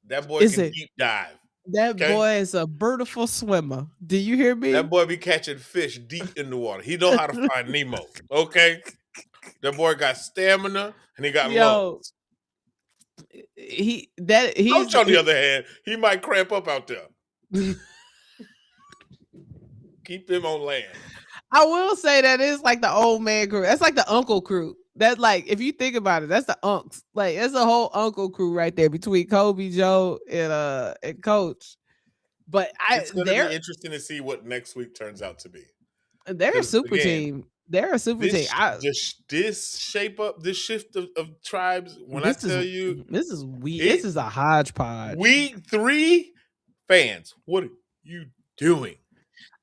That boy can deep dive. That boy is a beautiful swimmer. Do you hear me? That boy be catching fish deep in the water. He know how to find Nemo. Okay, that boy got stamina and he got lungs. Coach, on the other hand, he might cramp up out there. Keep him on land. I will say that is like the old man crew. That's like the uncle crew. That, like, if you think about it, that's the unks. Like, it's a whole uncle crew right there between Kobe, Joe, and Coach. But It's going to be interesting to see what next week turns out to be. they're a super team. They're a super team. This shift of tribes. When I tell you, this is a hodgepodge. Week 3 fans, what are you doing?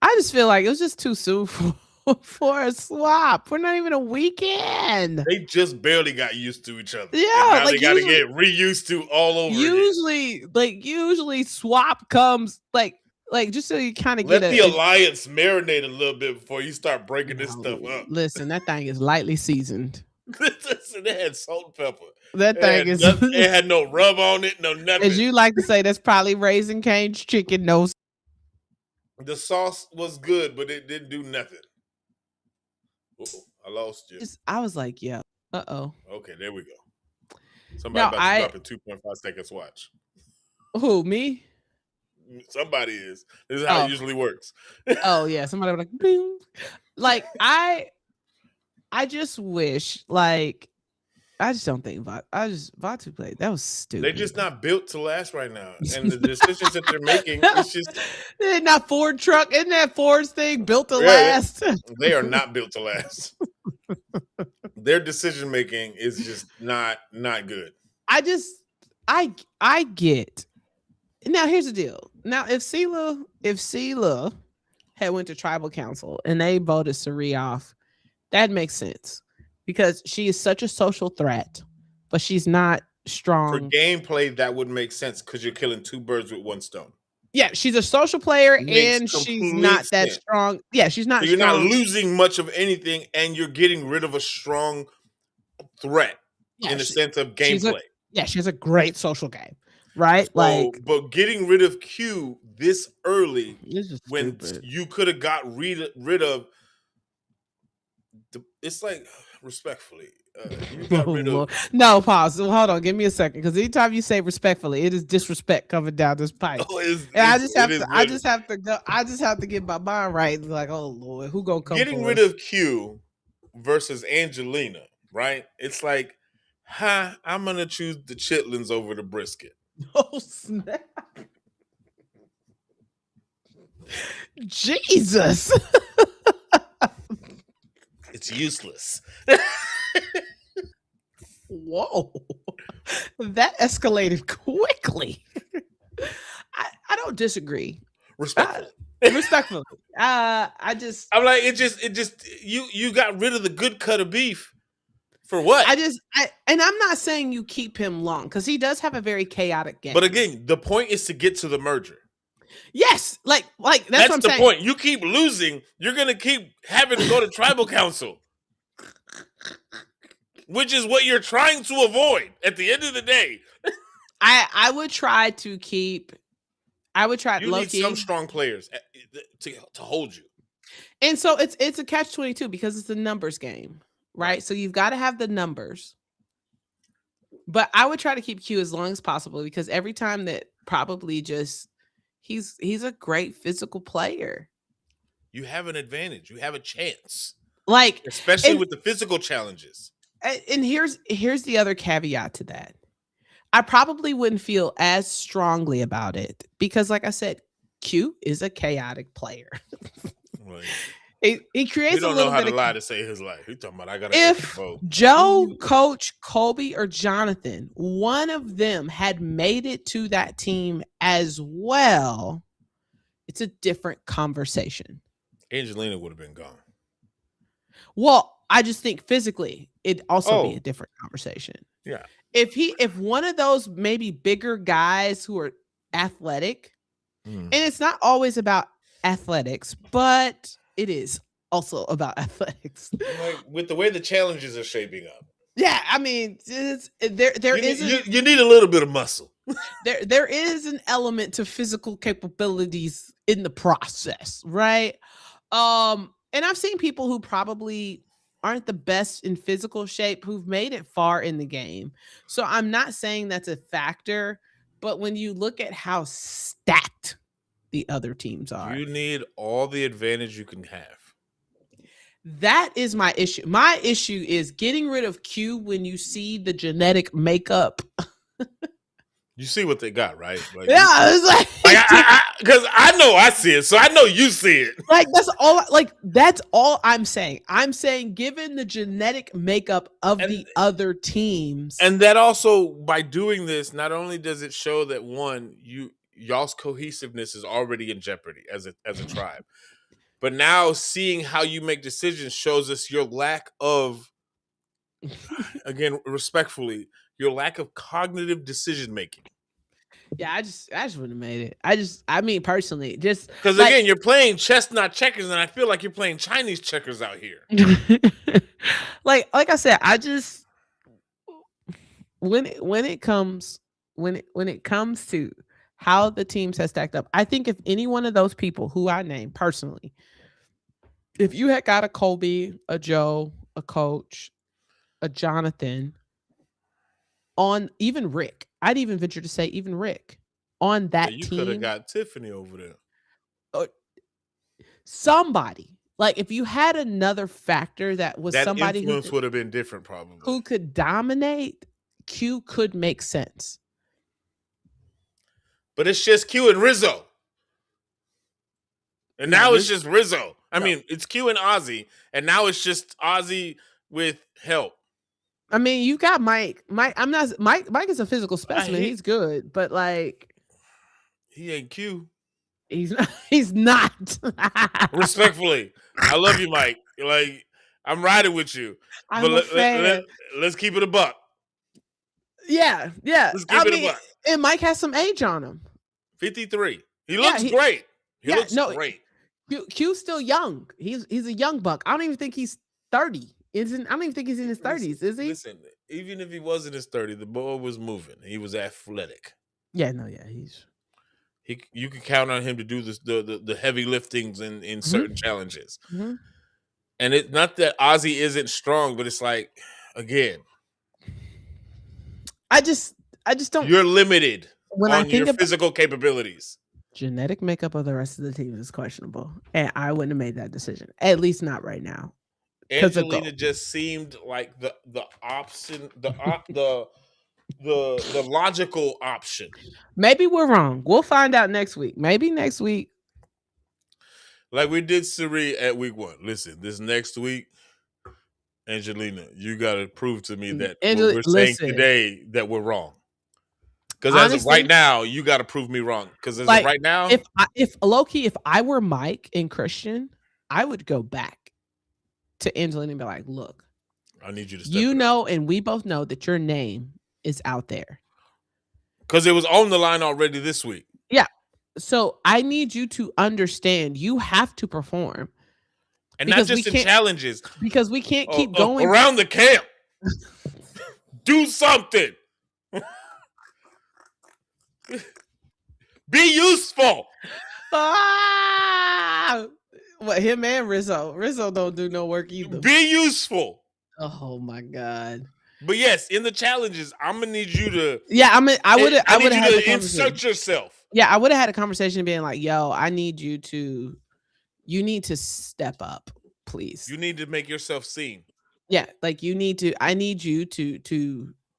I just feel like it was just too soon for a swap. We're not even a weekend. They just barely got used to each other. Yeah, and now they got to get reused to all over. Usually swap comes like just so you kind of get the alliance marinate a little bit before you start breaking this stuff up. Listen, that thing is lightly seasoned. They had salt and pepper. It had no rub on it, no nothing. As you like to say, that's probably Raising Cane's chicken. No, the sauce was good, but it didn't do nothing. Uh-oh, I lost you. I was like, yeah. Uh-oh. Okay, there we go. Somebody about to drop in 2.5 seconds. Watch. Who, me? Somebody is. This is how it usually works. Oh yeah, somebody was like, bing. Like I just wish, like, I just don't think Vatu played. That was stupid. They're just not built to last right now, and the decisions that they're making, it's just they're not Ford truck. Isn't that Ford's thing built to last? They are not built to last. Their decision making is just not good. I get. Now here's the deal. Now if Sela had went to tribal council and they voted Sari off, that makes sense because she is such a social threat, but she's not strong. For gameplay, that would make sense because you're killing two birds with one stone. Yeah, she's a social player and she's not that strong. Yeah, she's not. So you're not losing much of anything, and you're getting rid of a strong threat in the sense of gameplay. She has a great social game. Right, so, but getting rid of Q this early when you could have got rid of it's like respectfully. You got rid of no pause. Hold on, give me a second, because anytime you say respectfully, it is disrespect coming down this pipe. I just have to get my mind right. Like, oh Lord, who gonna come? Getting rid of Q versus Angelina, right? It's like, I'm gonna choose the chitlins over the brisket. Oh snap! Jesus, it's useless. Whoa, that escalated quickly. I don't disagree. Respectfully. I'm like, it just you got rid of the good cut of beef. For what? And I'm not saying you keep him long, because he does have a very chaotic game. But again, the point is to get to the merger. Yes, like that's what I'm the saying. point. You keep losing, you're gonna keep having to go to tribal council, which is what you're trying to avoid. At the end of the day, I would try to keep. I would try. You need some strong players to hold you. And so it's a catch-22 because it's a numbers game. Right, so you've got to have the numbers, but I would try to keep Q as long as possible, because every time that probably just he's a great physical player. You have an advantage. You have a chance, like especially with the physical challenges. And here's the other caveat to that. I probably wouldn't feel as strongly about it because, like I said, Q is a chaotic player. Right. He creates. We don't know how to lie to save his life. He's talking about I got. If Joe, Coach, Colby, or Jonathan, one of them had made it to that team as well, it's a different conversation. Angelina would have been gone. Well, I just think physically it'd also be a different conversation. Yeah. If one of those maybe bigger guys who are athletic, and it's not always about athletics, but it is also about athletics. Like, with the way the challenges are shaping up. Yeah, I mean, you need a little bit of muscle. there is an element to physical capabilities in the process, right? And I've seen people who probably aren't the best in physical shape who've made it far in the game. So I'm not saying that's a factor, but when you look at how stacked the other teams are, you need all the advantage you can have. That is my issue. My issue is getting rid of Q when you see the genetic makeup. You see what they got, right? Like, Yeah, it's like, because I know I see it, so I know you see it. like that's all I'm saying. I'm saying, given the genetic makeup of And the other teams, and that also, by doing this, not only does it show that one, y'all's cohesiveness is already in jeopardy as a tribe, but now seeing how you make decisions shows us your lack of, again, respectfully, your lack of cognitive decision making. yeah, I just wouldn't have made it. I mean, personally, just Because like, again, you're playing chess, not checkers, and I feel like you're playing Chinese checkers out here. like I said, I just when it comes to how the teams have stacked up, I think if any one of those people who I named personally, if you had got a Colby, a Joe, a Coach, a Jonathan, on even Rick, I'd even venture to say even Rick on that You could have team, got Tiffany over there. somebody like if you had another factor that was That somebody influence would have been different, probably. who could dominate, Q could make sense. But it's just Q and Rizzo. And now it's just Rizzo. I mean, it's Q and Ozzy, and now it's just Ozzy with help. I mean, you got Mike. Mike is a physical specimen. He's good, but like, he ain't Q. He's not. He's not. Respectfully, I love you, Mike. Like, I'm riding with you, but let's keep it a buck. Yeah. Let's keep it a buck. And Mike has some age on him. 53. He looks great. He looks great. Q's still young. He's a young buck. I don't even think he's 30. I don't even think he's in his 30s, is he? Listen, even if he was in his 30s, the boy was moving. He was athletic. Yeah, you can count on him to do this, the heavy liftings in certain challenges. Mm-hmm. And it's not that Ozzy isn't strong, but it's like, again, I just don't. You're limited when on I think your physical capabilities. Genetic makeup of the rest of the team is questionable, and I wouldn't have made that decision. At least not right now. Angelina just seemed like the option, the logical option. Maybe we're wrong. We'll find out next week. Maybe next week. Like we did Suri at week 1. Listen, this next week, Angelina, you got to prove to me that what we're saying today that we're wrong. Because as of right now, you got to prove me wrong. Because as of right now, if low-key, if I were Mike and Christian, I would go back to Angelina and be like, look, I need you to step and we both know that your name is out there. Because it was on the line already this week. Yeah. So I need you to understand you have to perform. And not just in challenges. Because we can't keep going around the camp. Do something. Be useful. What, him and Rizzo? Rizzo don't do no work either. Be useful. Oh my God. But yes, in the challenges, I'm gonna need you to. Yeah, I would have had to insert yourself. Yeah, I would have had a conversation being like, "Yo, I need you to. You need to step up, please. You need to make yourself seen. Yeah, like you need to. I need you to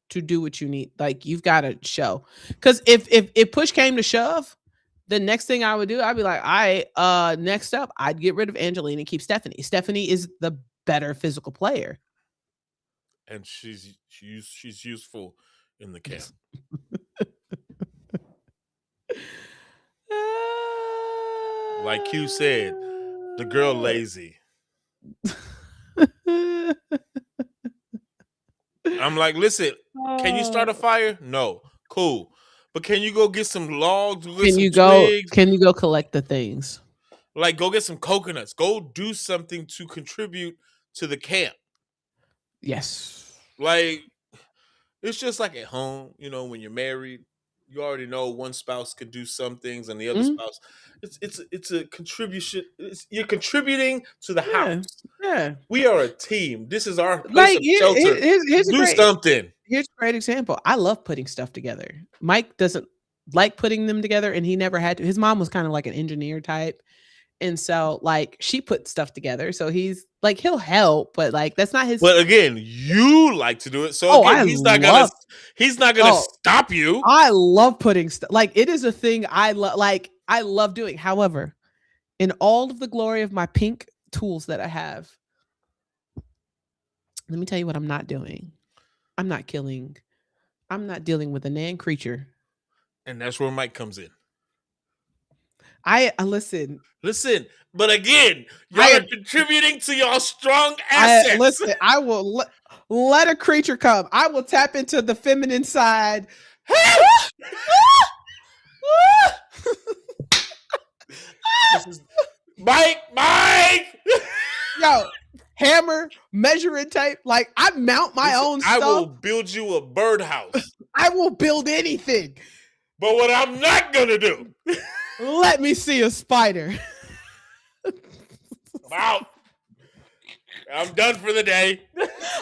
do what you need. Like you've got to show. Because if push came to shove, the next thing I would do, I'd be like, all right, next up, I'd get rid of Angelina and keep Stephanie. Stephanie is the better physical player. And she's useful in the camp. Like Q said, the girl lazy. I'm like, listen, can you start a fire? No. Cool. But can you go get some logs? Can you go collect the things? Like go get some coconuts. Go do something to contribute to the camp. Yes. Like it's just like at home, when you're married, you already know one spouse could do some things and the other spouse. It's a contribution. You're contributing to the house. Yeah. We are a team. This is our place of shelter. Do something. Here's a great example. I love putting stuff together. Mike doesn't like putting them together, and he never had to. His mom was kind of like an engineer type, And so like she put stuff together. So he's like he'll help, but like that's not his. But again, you like to do it. So Oh, again, I love. he's not gonna Oh, stop you. I love putting stuff. Like it is a thing I love. Like I love doing. However, in all of the glory of my pink tools that I have, let me tell you what I'm not doing. I'm not killing. I'm not dealing with a nan creature. And that's where Mike comes in. I listen. Listen, but again, y'all I are contributing to y'all strong assets. listen. I will let a creature come. I will tap into the feminine side. This is Mike. Yo, hammer, measuring tape. Like I mount my own stuff. I will build you a birdhouse. I will build anything. But what I'm not gonna do. Let me see a spider. I'm out. I'm done for the day.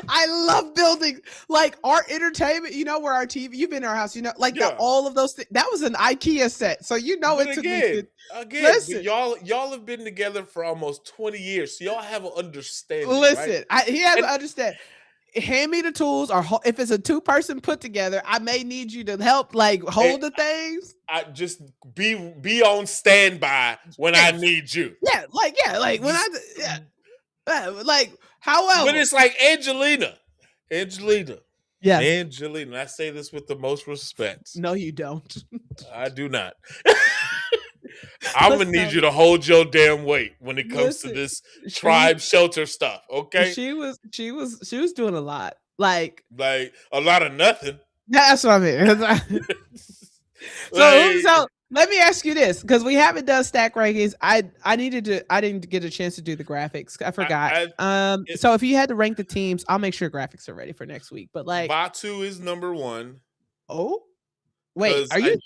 I love building like our entertainment. You know where our TV. You've been in our house. You know, like all of those things. That was an IKEA set, so you know but it took again, me. Listen, y'all have been together for almost 20 years, so y'all have an understanding. Listen, right? He has to understand. Hand me the tools, or if it's a 2-person put together, I may need you to help, like hold the things. I just be on standby when I need you. Yeah, like when like however. But it's like Angelina. Yeah, Angelina. I say this with the most respect. No, you don't. I do not. I'm gonna need you to hold your damn weight when it comes to this tribe shelter stuff. Okay. She was doing a lot. Like a lot of nothing. That's what I mean. So let me ask you this, because we haven't done stack rankings. I didn't get a chance to do the graphics. I forgot. So if you had to rank the teams, I'll make sure graphics are ready for next week. But like Batu is number 1. Oh, wait, are you?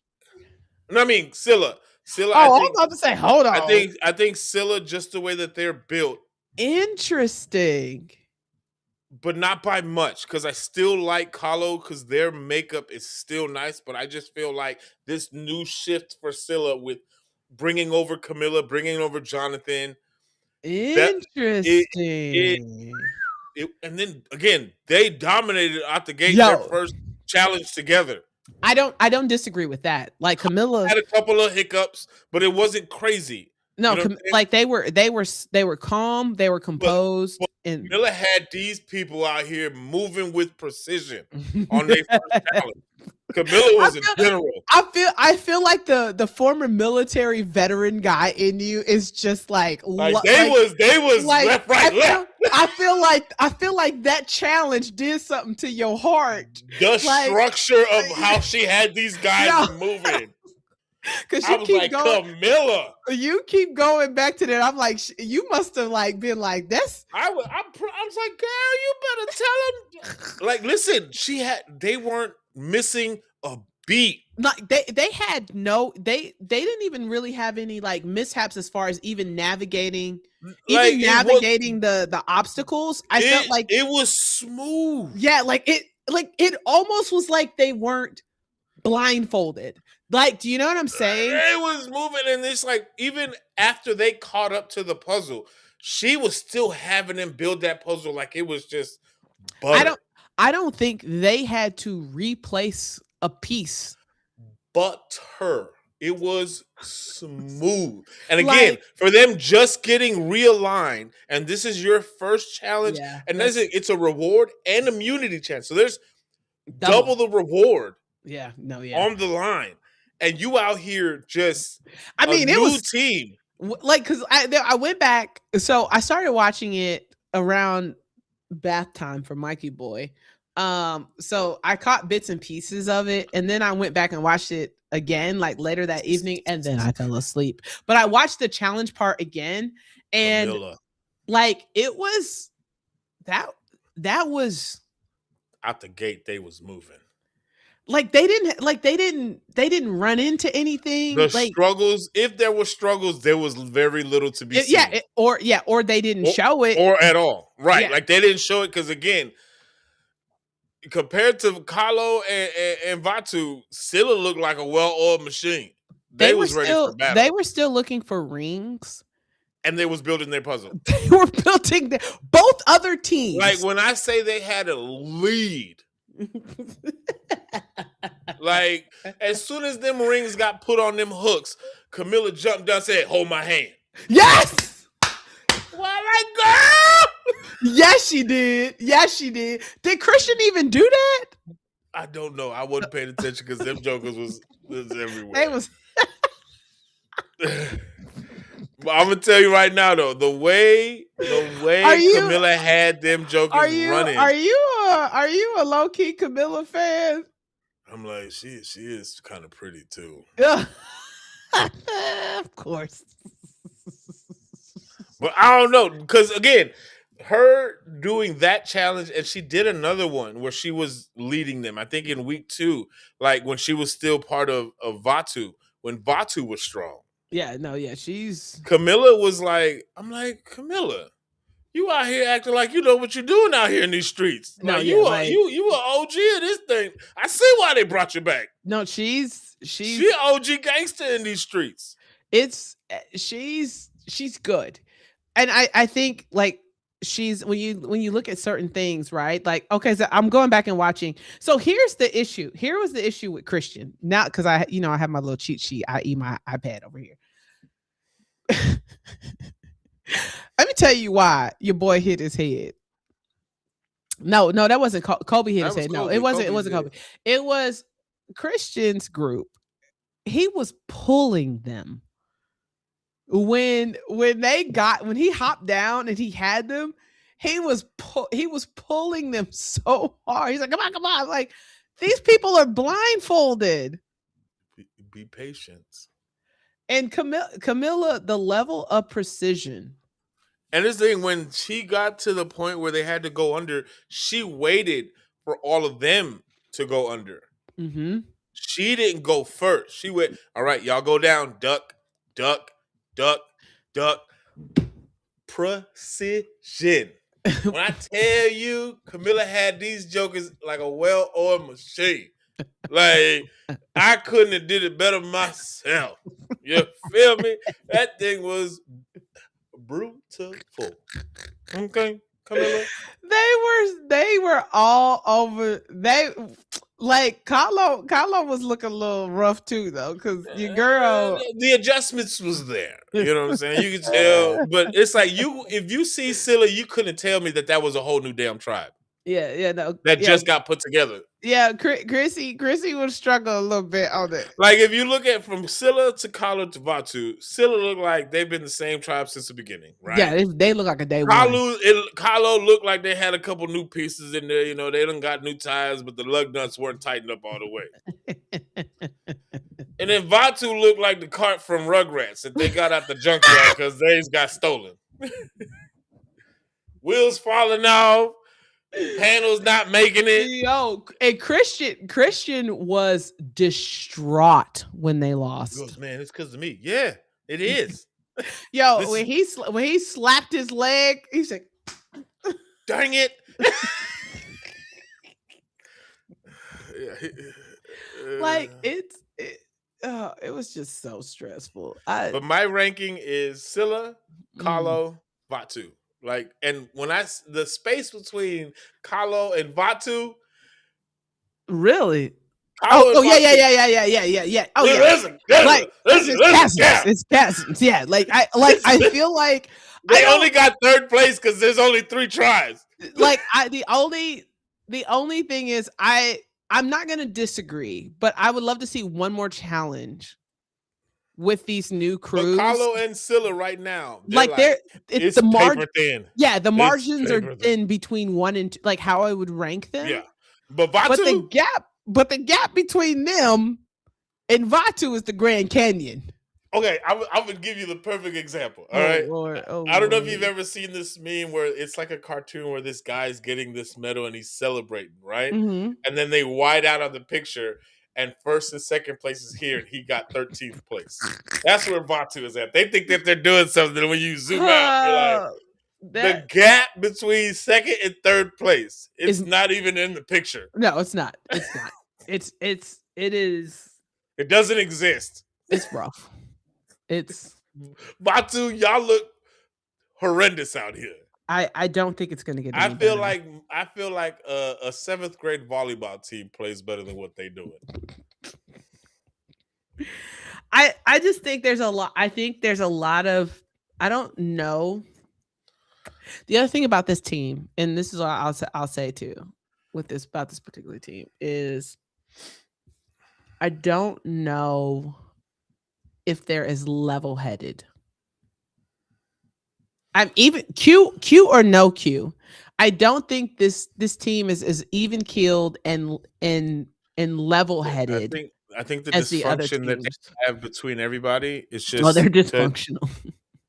I mean Scylla. Oh, I was about to say, hold on. I think Scylla, just the way that they're built. Interesting. But not by much, because I still like Kahlo because their makeup is still nice. But I just feel like this new shift for Scylla with bringing over Camilla, bringing over Jonathan. Interesting. And then again, they dominated out the gate their first challenge together. I don't disagree with that. Like Camilla had a couple of hiccups, but it wasn't crazy. No, you know like they were calm, they were composed, and Camilla had these people out here moving with precision on their first challenge. Camilla was a general. I feel like the former military veteran guy in you is just like they was like, left, right, left. I feel like that challenge did something to your heart. The structure of how she had these guys moving. Because I was like, Camilla, you keep going back to that. I'm like, you must have like been like this. I was like, girl, you better tell them. Like, listen, they weren't missing a beat. Like they had no, they didn't even really have any like mishaps as far as even navigating the obstacles. I felt like it was smooth. Yeah, it almost was like they weren't blindfolded. Like, do you know what I'm saying? It was moving, and it's like even after they caught up to the puzzle, she was still having them build that puzzle like it was just butter. I don't think they had to replace a piece. But it was smooth. And again, for them just getting realigned, and this is your first challenge, and it's a reward and immunity chance. So there's double the reward. On the line. And you out here just it was team. Like, because I went back, so I started watching it around bath time for Mikey Boy. So I caught bits and pieces of it, and then I went back and watched it again, like later that evening, and then I fell asleep. But I watched the challenge part again, and Camilla. Like it was that was out the gate. They was moving. Like they didn't run into anything. The struggles, if there were struggles, there was very little to be seen. Or they didn't show it, or at all. Right? Like they didn't show it because again, compared to Kahlo and Vatu, Scylla looked like a well-oiled machine. They was ready for battle. They were still looking for rings, and they was building their puzzle. They were building both other teams. Like when I say they had a lead, like as soon as them rings got put on them hooks, Camilla jumped down and said, "Hold my hand." Yes. Well, like, girl. Yes, she did. Yes, she did. Did Christian even do that? I don't know. I wasn't paying attention because them jokers was everywhere. They was. But I'm gonna tell you right now, though, the way Camilla had them jokers running. Are you a low key Camilla fan? I'm like, she is kind of pretty too. Yeah. Of course. But I don't know, because again, her doing that challenge, and she did another one where she was leading them, I think in week 2, like when she was still part of Vatu, when Vatu was strong. Yeah, no, yeah, she's Camilla was like, I'm like, Camilla, you out here acting like you know what you're doing out here in these streets. No, Like yeah, you like- you an OG of this thing. I see why they brought you back. no, she's She OG gangster in these streets. she's good. And I think like she's when you look at certain things, right? Like, okay, so I'm going back and watching. So here's the issue. Here was the issue with Christian. Now, because I have my little cheat sheet, i.e. my iPad over here. Let me tell you why your boy hit his head. No, that wasn't Kobe hit his head. No, it wasn't Kobe. It was Christian's group. He was pulling them. When he hopped down and he had them, he was pulling them so hard. He's like, come on. Like, these people are blindfolded. Be patient. And Camilla, the level of precision. And this thing, when she got to the point where they had to go under, she waited for all of them to go under. Mm-hmm. She didn't go first. She went, all right, y'all go down, duck, duck, duck, duck. Precision. When I tell you, Camilla had these jokers like a well-oiled machine. Like, I couldn't have did it better myself. You feel me? That thing was brutal. Okay, Camilla. They were all over. They like Carlo was looking a little rough too, though, because your girl. The adjustments was there. You know what I'm saying? You can tell, but it's like if you see Scylla, you couldn't tell me that was a whole new damn tribe. No, Just got put together. Yeah, Chrissy would struggle a little bit on it. Like if you look at from Scylla to Kalo to Vatu, Scylla look like they've been the same tribe since the beginning, right? Yeah, they look like a day one. Kalo looked like they had a couple new pieces in there. You know, they done got new tires, but the lug nuts weren't tightened up all the way. And then Vatu looked like the cart from Rugrats that they got out the junkyard because theirs got stolen. Wheels falling off. Panels not making it. Yo, and Christian was distraught when they lost. He goes, man, it's because of me. Yeah, it is. Yo, when he slapped his leg, he said, "Dang it!" Like it was just so stressful. But my ranking is Scylla, Kalo, Vatu. Like, and when the space between Kalo and Vatu, really? Kalo Oh yeah. Oh yeah. It's chasms. Yeah, I feel like they only got third place because there's only 3 tribes. Like the only thing is I'm not gonna disagree, but I would love to see one more challenge with these new crews. But Kalo and Scylla right now, it's the margin thin. Yeah, the margins are thin between 1 and 2, like how I would rank them. Yeah, but Vatu, the gap between them and Vatu is the Grand Canyon. Okay, I would give you the perfect example. All right, Lord. I don't know if you've ever seen this meme where it's like a cartoon where this guy's getting this medal and he's celebrating, right? Mm-hmm. And then they wide out on the picture. And first and second place is here, and he got 13th place. That's where Vatu is at. They think that they're doing something. When you zoom out, you're like, the gap between second and third place is not even in the picture. No, it's not. It's not. It is. It doesn't exist. It's rough. It's Vatu. Y'all look horrendous out here. I don't think it's going to get I any feel better. like a 7th grade volleyball team plays better than what they doing. I just think there's a lot. I think there's a lot of. I don't know. The other thing about this team, and this is what I'll say too, with this about this particular team is, I don't know if they're as level headed. I'm even Q or no Q. I don't think this team is even keeled and level headed I think the as the other dysfunction that they teams. have between everybody is Oh, they're just dysfunctional.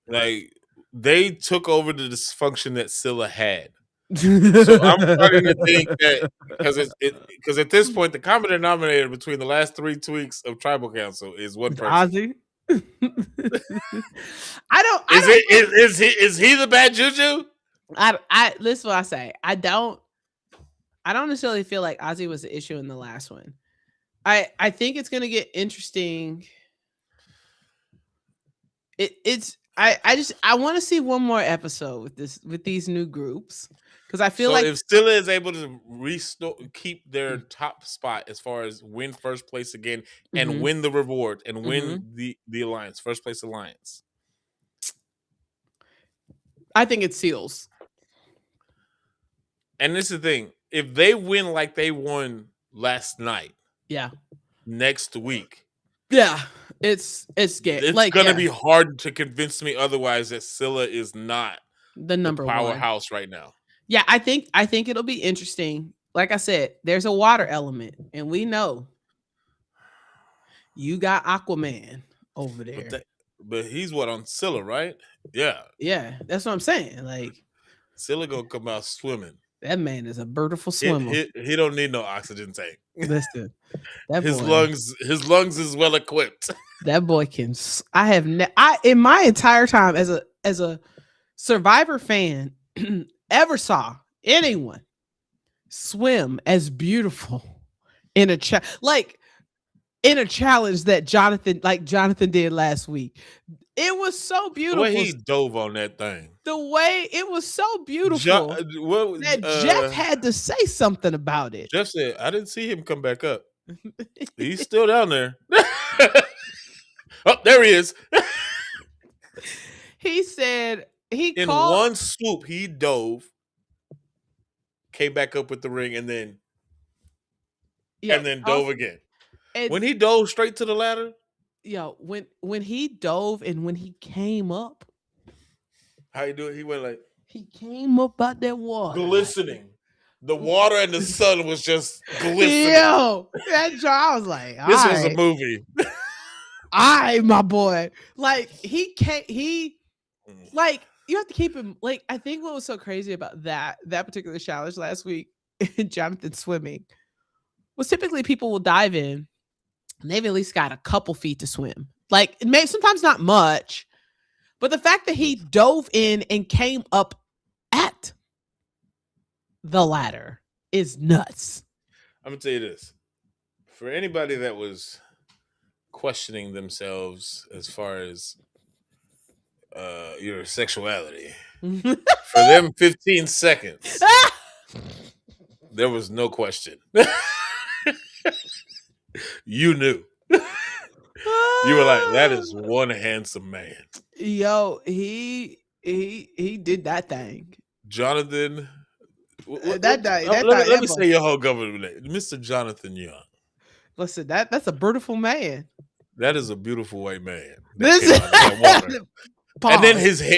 like they took over the dysfunction that Scylla had. So I'm starting to think that because at this point the common denominator between the last 3 tweaks of Tribal Council is one person. Ozzy. Is he the bad juju? I listen what I say. I don't necessarily feel like Ozzy was the issue in the last one. I think it's gonna get interesting. I want to see one more episode with these new groups, because I feel like if Scylla is able to keep their top spot as far as win first place again and win the reward and win the alliance, first place alliance, I think it seals. And this is the thing: if they win like they won last night, next week, it's like, gonna be hard to convince me otherwise that Scylla is not the number powerhouse right now. Yeah, I think it'll be interesting. Like I said, there's a water element, and we know you got Aquaman over there. But he's on Scylla, right? Yeah, that's what I'm saying. Like, Scylla gonna come out swimming. That man is a beautiful swimmer. He don't need no oxygen tank. Listen, his lungs is well equipped. That boy can. I have in my entire time as a Survivor fan ever saw anyone swim as beautiful in a challenge that Jonathan did last week. It was so beautiful. The way he dove on that thing. The way it was so beautiful that Jeff had to say something about it. Jeff said, "I didn't see him come back up. He's still down there." Oh, there he is. He said in one swoop he dove, came back up with the ring, and then dove again. And when he dove straight to the ladder. When he dove and when he came up, how you do it? He went like he came up out that water, glistening. The water and the sun was just glistening. That I was like, this was a movie. My boy, like he can't. He like you have to keep him. Like I think what was so crazy about that particular challenge last week, Jonathan swimming, was typically people will dive in. And they've at least got a couple feet to swim. Like, sometimes not much, but the fact that he dove in and came up at the ladder is nuts. I'm gonna tell you this: for anybody that was questioning themselves as far as your sexuality, for them 15 seconds, there was no question. You knew. You were like, that is one handsome man. He did that thing. Jonathan. Let me say your whole government name. Mr. Jonathan Young. Listen, that's a beautiful man. That is a beautiful white man. And then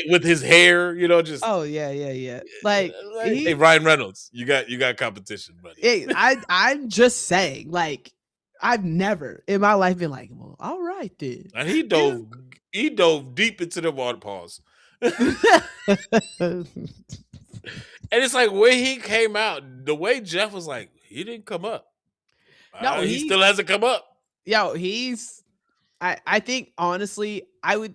with his hair, just like hey, Ryan Reynolds, you got competition, buddy. Hey, I'm just saying, like, I've never in my life been like, well, all right then. And he dove deep into the water pause. And it's like when he came out, the way Jeff was like, he didn't come up. No, he still hasn't come up. I think honestly, I would,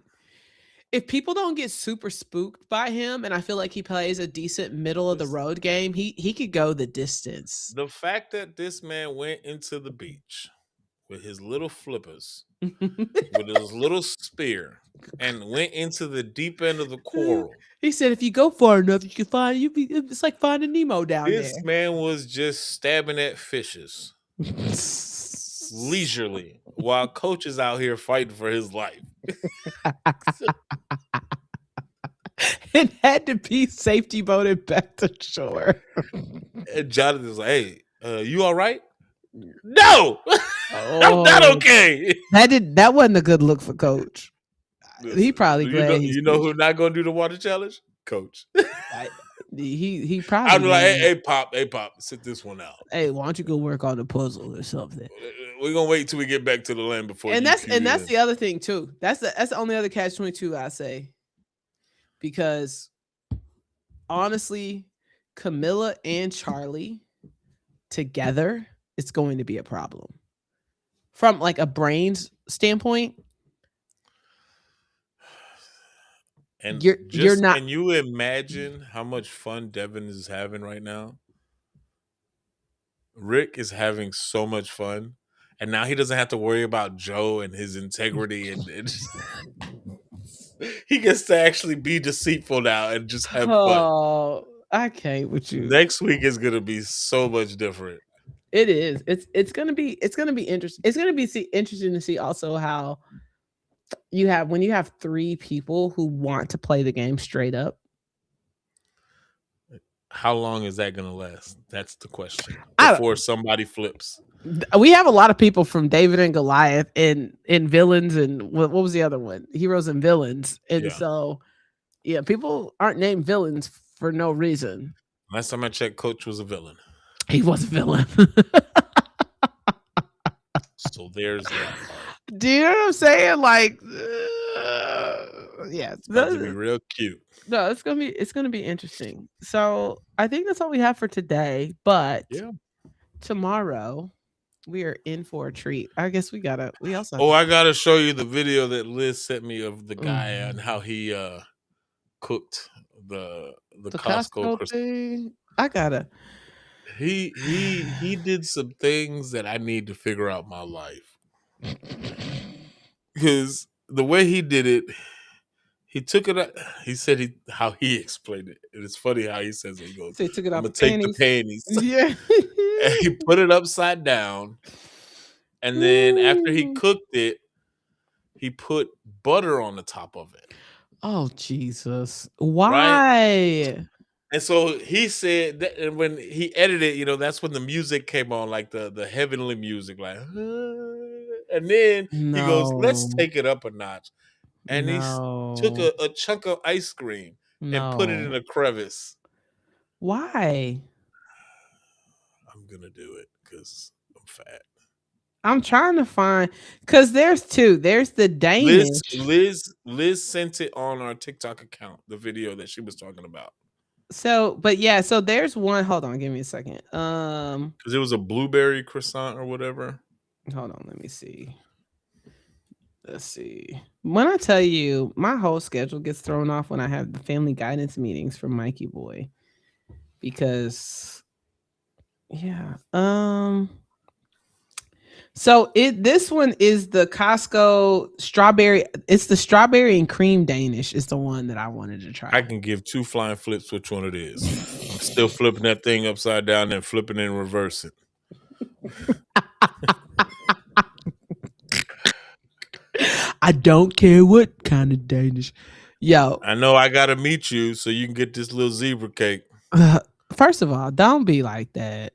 if people don't get super spooked by him, and I feel like he plays a decent middle of the road game, he could go the distance. The fact that this man went into the beach with his little flippers, with his little spear, and went into the deep end of the coral. He said, "If you go far enough, you can find you. It's like finding Nemo down This man was just stabbing at fishes there." leisurely while coach is out here fighting for his life. It had to be safety boated back to shore. And Jonathan's like, "Hey, you all right?" No, I'm not Oh, okay. that wasn't a good look for Coach. He probably glad you know who's not gonna do the water challenge? Coach. he I'd probably be like, glad. hey, pop, sit this one out. Hey, why don't you go work on the puzzle or something? We're gonna wait till we get back to the land before And you that's cue and that's in. the other thing too. That's the only other catch-22 I say. Because honestly, Camilla and Charlie together, it's going to be a problem. From like a brains standpoint, And you're not. can you imagine how much fun Devin is having right now? Rick is having so much fun. And now he doesn't have to worry about Joe and his integrity and he gets to actually be deceitful now and just have fun. Oh, I can't with you. Next week is gonna be so much different. It is. It's gonna be interesting. It's gonna be interesting to see also how when you have three people who want to play the game straight up. How long is that gonna last? That's the question. I Before somebody flips. We have a lot of people from David and Goliath in villains and what was the other one? Heroes and villains. And Yeah. so yeah, people aren't named villains for no reason. Last time I checked, Coach was a villain. He was a villain. So there's that part. Do you know what I'm saying? Like, yeah, It's about to be real cute. no, it's gonna be interesting. So I think that's all we have for today. But Yeah. tomorrow we are in for a treat. I guess we also have Oh, I gotta show you the video that Liz sent me of the guy and Mm. how he cooked the the Costco Costco thing. I gotta. he did some things that I need to figure out my life. Because the way he did it, he took it. He said how he explained it. And it's funny how he says it. He goes, So he took it "I'm off gonna the take the panties. panties," Yeah. and he put it upside down. And then after he Ooh. cooked it, he put butter on the top of it. Oh Jesus! Right. Why? And so he said that, and when he edited, that's when the music came on, like the heavenly music, like, and then he goes, "Let's No, take it up a notch." And he took no, a chunk of ice cream and put it in no. a crevice. Why? I'm gonna do it because I'm fat. I'm trying to find because there's two. There's the Liz, Danish. Liz, Liz sent it on our TikTok account, the video that she was talking about. So, but yeah, so there's one. Hold on, give me a second. Because it was a blueberry croissant or whatever. Hold on, let me see. Let's see. When I tell you, my whole schedule gets thrown off when I have the family guidance meetings for Mikey Boy. Because yeah. So this one is the Costco strawberry. It's the strawberry and cream Danish is the one that I wanted to try. I can give two flying flips which one it is. I'm still flipping that thing upside down and flipping it and reversing. I don't care what kind of Danish. Yo, I know I gotta meet you so you can get this little zebra cake. First of all, don't be like that.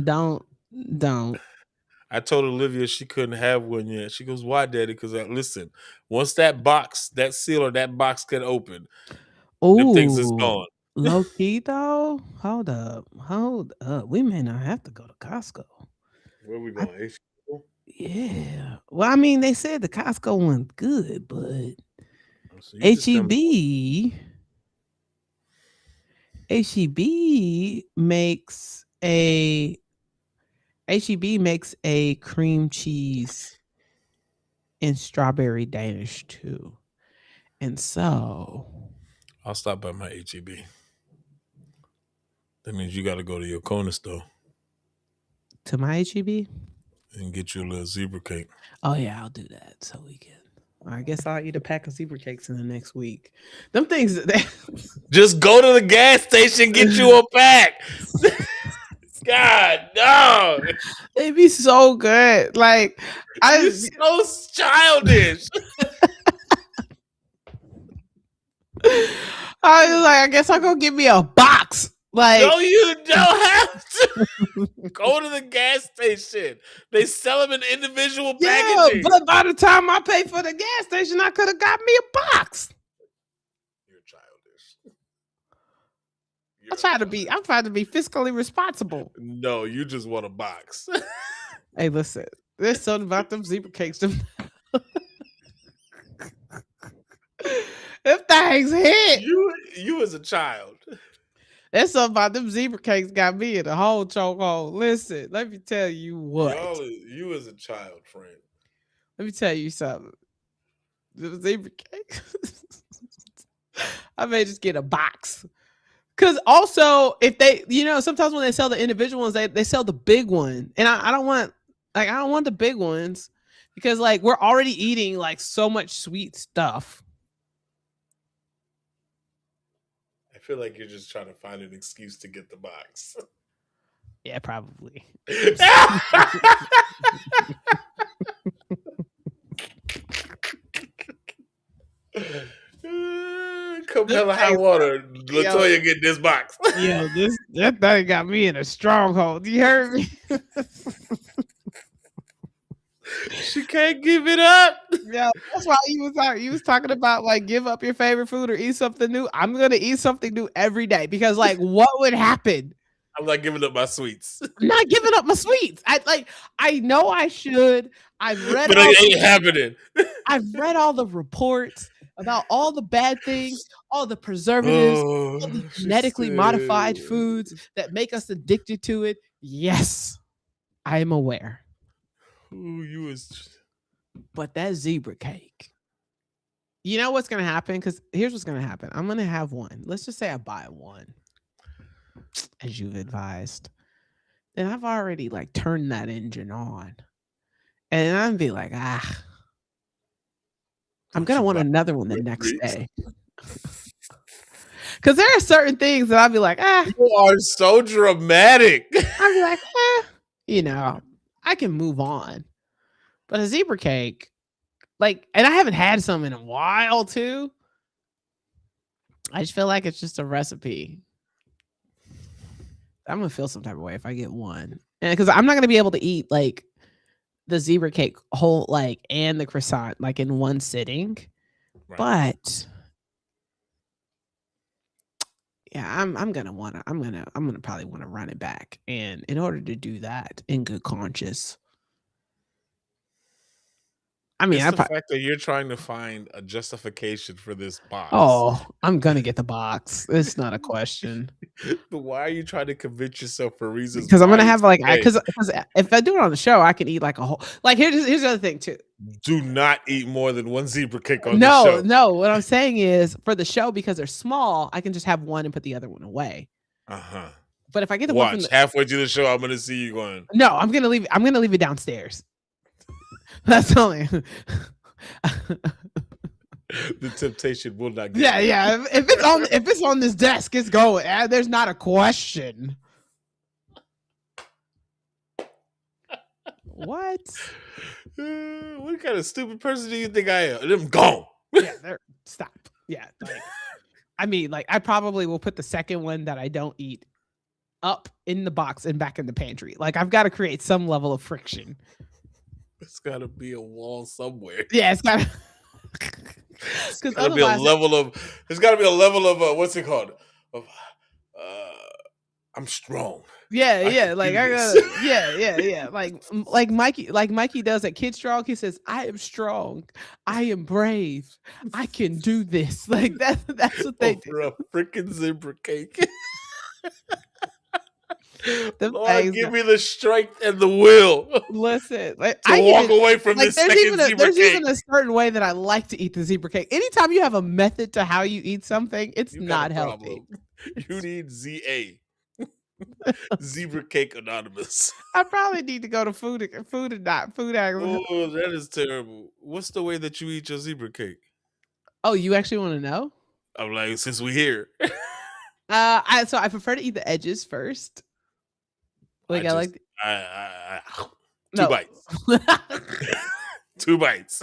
Don't. I told Olivia she couldn't have one yet. She goes, "Why, Daddy?" Because listen, once that seal or that box get open, them things is Oh, gone. low key though. Hold up. We may not have to go to Costco. Where we I, going? HEB? yeah. Well, I mean, they said the Costco one's good, but So you just tell me. HEB makes a cream cheese and strawberry Danish too. And so I'll stop by my HEB. That means you got to go to your corner store. to my HEB. And get you a little zebra cake. Oh yeah, I'll do that. So we can. I guess I'll eat a pack of zebra cakes in the next week. Them things. Just go to the gas station, get you a pack. God, no. They be so good. Like You're so childish. I was like, I guess I'll go get me a box. Like, no, you don't have to. Go to the gas station. They sell them in individual packaging. But by the time I pay for the gas station, I could have got me a box. You're childish. I'm trying to be fiscally responsible. No, you just want a box. Hey, listen, there's something about them zebra cakes. Them things hit. You as a child. There's something about them zebra cakes got me in a whole chokehold. Listen, let me tell you what. You as a child, friend. Let me tell you something. The zebra cakes. I may just get a box. Because also, if they, sometimes when they sell the individual ones, they sell the big one. And I don't want the big ones because like we're already eating like so much sweet stuff. I feel like you're just trying to find an excuse to get the box. Yeah, probably. Come hell or high water, LaToya get this box. Yo, that thing got me in a stronghold. You heard me? She can't give it up. Yeah, that's why you was talking about like give up your favorite food or eat something new. I'm gonna eat something new every day because like what would happen? I'm not giving up my sweets. I'm not giving up my sweets. I know I should. I've read but it ain't happening. I've read all the reports about all the bad things, all the preservatives, all the genetically modified foods that make us addicted to it. Yes, I am aware. But that zebra cake. You know what's gonna happen? Because here's what's gonna happen. I'm gonna have one. Let's just say I buy one, as you've advised. Then I've already like turned that engine on, and I'm gonna be like, I'm gonna want another one the next day. Because there are certain things that I'll be like, You are so dramatic. I'll be like, I can move on. But a zebra cake, like, and I haven't had some in a while too. I just feel like it's just a recipe. I'm gonna feel some type of way if I get one, and because I'm not gonna be able to eat like the zebra cake whole like and the croissant like in one sitting. Right. But yeah, I'm gonna probably want to run it back, and in order to do that in good conscience. I mean, it's the fact that you're trying to find a justification for this box. Oh, I'm gonna get the box. It's not a question. But why are you trying to convince yourself for reasons? Because I'm gonna have like, because if I do it on the show, I can eat like a whole. Like here's the other thing too. Do not eat more than one zebra cake on the show. No. What I'm saying is for the show, because they're small, I can just have one and put the other one away. But if I get the one from halfway through the show, I'm gonna see you going. No, I'm gonna leave it downstairs. That's only. The temptation will not get. Yeah. If it's on this desk, it's going. There's not a question. What? What kind of stupid person do you think I am? I'm gone. Yeah, stop. Yeah, I mean, like I probably will put the second one that I don't eat up in the box and back in the pantry. Like I've got to create some level of friction. It's got to be a wall somewhere. Yeah, it's got to. There's got to be a level of what's it called? I'm strong. Yeah. Like I gotta. Yeah. Like Mikey does at Kid Strong. He says, "I am strong. I am brave. I can do this." Like that's what they do. For a freaking zebra cake. Lord, give me the strength and the will. Listen, like, to walk away from this second zebra cake. There's even a certain way that I like to eat the zebra cake. Anytime you have a method to how you eat something, it's not healthy. You need ZA. Zebra Cake Anonymous. I probably need to go to food and not food. Oh, that is terrible. What's the way that you eat your zebra cake? Oh, you actually want to know? I'm like, since we here, I prefer to eat the edges first. Like I like two no. bites. 2 bites.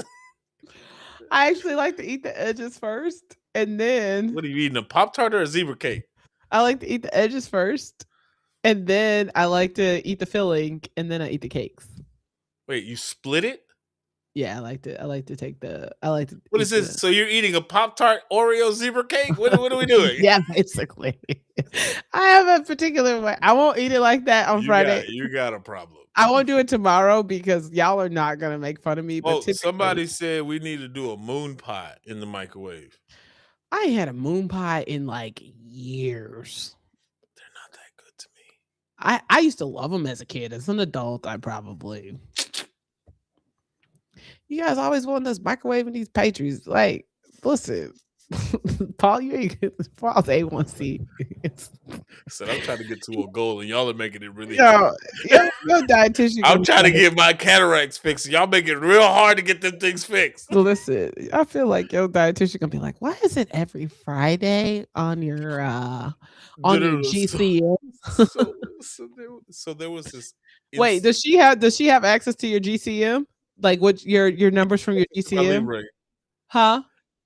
I actually like to eat the edges first, and then What are you eating? A Pop-Tart or a zebra cake? I like to eat the edges first, and then I like to eat the filling, and then I eat the cakes. Wait, you split it? Yeah, I like to take the. I like to. What eat is this? the- So you're eating a Pop-Tart Oreo zebra cake? What are we doing? Yeah, basically. I have a particular way. I won't eat it like that on Friday. You got a problem. I won't do it tomorrow because y'all are not gonna make fun of me. But Oh, typically, somebody said we need to do a moon pie in the microwave. I ain't had a moon pie in like years. They're not that good to me. I used to love them as a kid. As an adult, I probably. You guys always want us microwaving these pastries. Like, listen, Paul, you ain't Paul's A1C. Said I'm trying to get to a goal, and y'all are making it really. Yo, your dietitian. I'm trying to get my cataracts fixed. Y'all make it real hard to get them things fixed. Listen, I feel like your dietitian gonna be like, why is it every Friday on your GCM? So there was this. Wait, does she have access to your GCM? Like what your numbers from your GCM? Huh?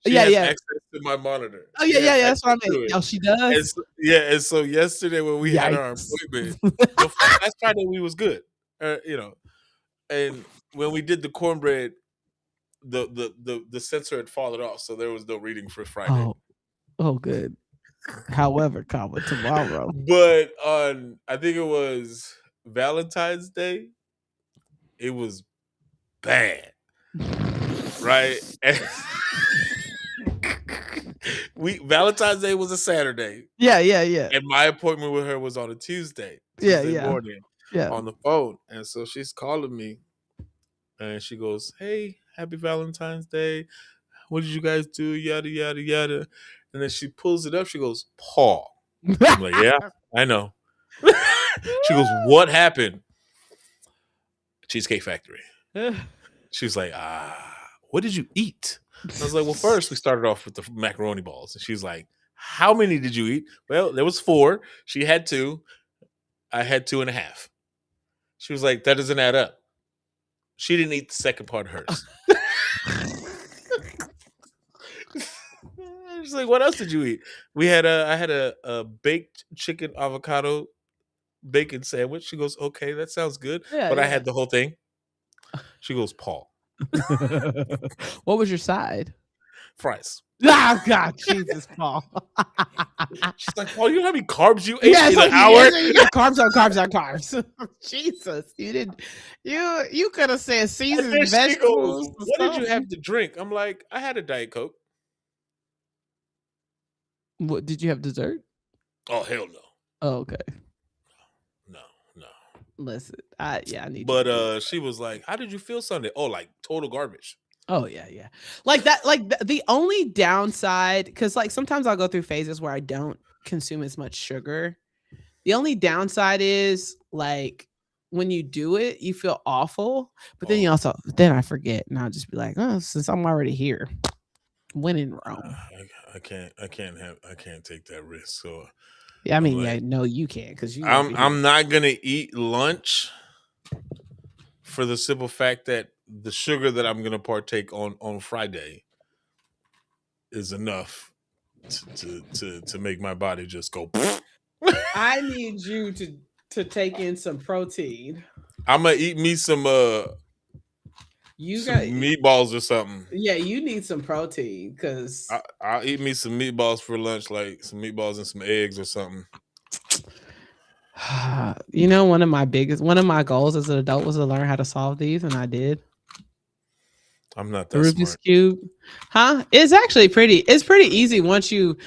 She has access to my monitor. Oh yeah. That's what I mean. Oh, she does. And so yesterday when we had our appointment, last Friday we was good, and when we did the cornbread, the sensor had fallen off, so there was no reading for Friday. Oh, good. However, tomorrow. But on I think it was Valentine's Day, it was bad, right? And Valentine's Day was a Saturday. Yeah. And my appointment with her was on a Tuesday morning on the phone. And so she's calling me and she goes, "Hey, happy Valentine's Day. What did you guys do? Yada, yada, yada." And then she pulls it up. She goes, "Paul." I'm like, "Yeah, I know." She goes, "What happened?" Cheesecake Factory. She's like, "What did you eat?" I was like, "Well, first we started off with the macaroni balls." And she's like, "How many did you eat?" Well, there was 4. She had 2. I had 2.5. She was like, "That doesn't add up." She didn't eat the second part of hers. She's like, "What else did you eat?" I had a baked chicken avocado bacon sandwich. She goes, "Okay, that sounds good." But I had the whole thing. She goes, "Paul." What was your side? Fries. Oh God, Jesus, Paul. She's like, "Paul, you know how many carbs you ate in an hour?" Carbs on carbs. Jesus, you didn't. You could have said seasoned vegetables. Goes, "What did you have to drink?" I'm like, "I had a Diet Coke." What did you have dessert? Oh hell no. Oh, okay. No. Listen, I need. But she was like, "How did you feel Sunday?" Oh, like total garbage. Oh yeah. Like that. Like the only downside, because like sometimes I'll go through phases where I don't consume as much sugar. The only downside is like when you do it, you feel awful, but then then I forget, and I'll just be like, "Oh, since I'm already here, when in Rome." I can't take that risk. So yeah, I mean, like, no, you can't because I'm not gonna eat lunch for the simple fact that the sugar that I'm gonna partake on Friday is enough to make my body just go. I need you to take in some protein. I'm gonna eat me some meatballs or something. Yeah, you need some protein because I'll eat me some meatballs for lunch, like some meatballs and some eggs or something. You know, one of my goals as an adult was to learn how to solve these, and I did. I'm not that Rubik's smart. Cube, huh? It's actually pretty easy once you.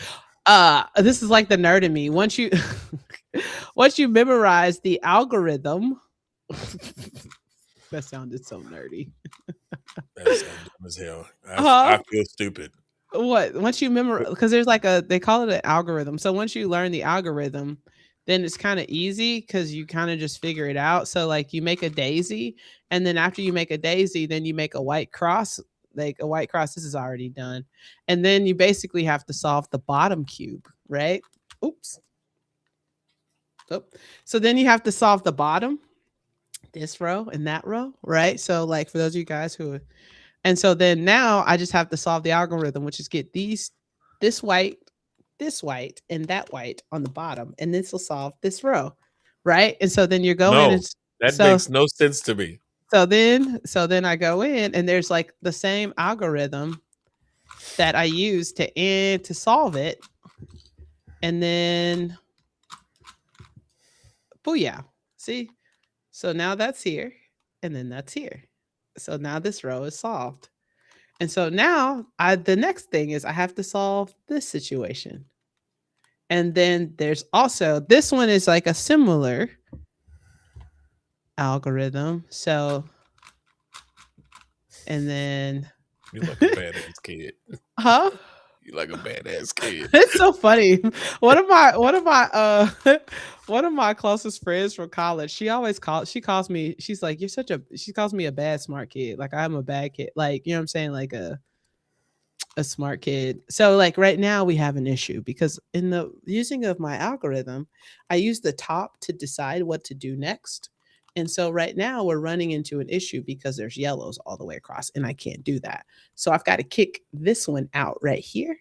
This is like the nerd in me. Once you memorize the algorithm. That sounded so nerdy. That sounds dumb as hell. I feel stupid. What? Once you memorize, because there's like they call it an algorithm. So once you learn the algorithm, then it's kind of easy because you kind of just figure it out. So like you make a daisy, and then after you make a daisy, then you make a white cross. Like a white cross, this is already done. And then you basically have to solve the bottom cube, right? Oops. Oh. So then you have to solve the bottom, this row and that row, right? So like for those of you guys who, and so then now I just have to solve the algorithm, which is get this white, and that white on the bottom, and this will solve this row, right? And so then you go in and No, that so makes no sense to me. so then I go in and there's like the same algorithm that I use to solve it, and then booyah. See? So now that's here, and then that's here. So now this row is solved. And so now the next thing is I have to solve this situation. And then there's also this one is like a similar algorithm. So and then You like a badass kid. huh? You like a badass kid. It's so funny. One of my closest friends from college, she calls me, she's like, she calls me a bad smart kid. Like I'm a bad kid. Like, you know what I'm saying? Like a smart kid. So like right now we have an issue because in the using of my algorithm, I use the top to decide what to do next. And so right now we're running into an issue because there's yellows all the way across and I can't do that. So I've got to kick this one out right here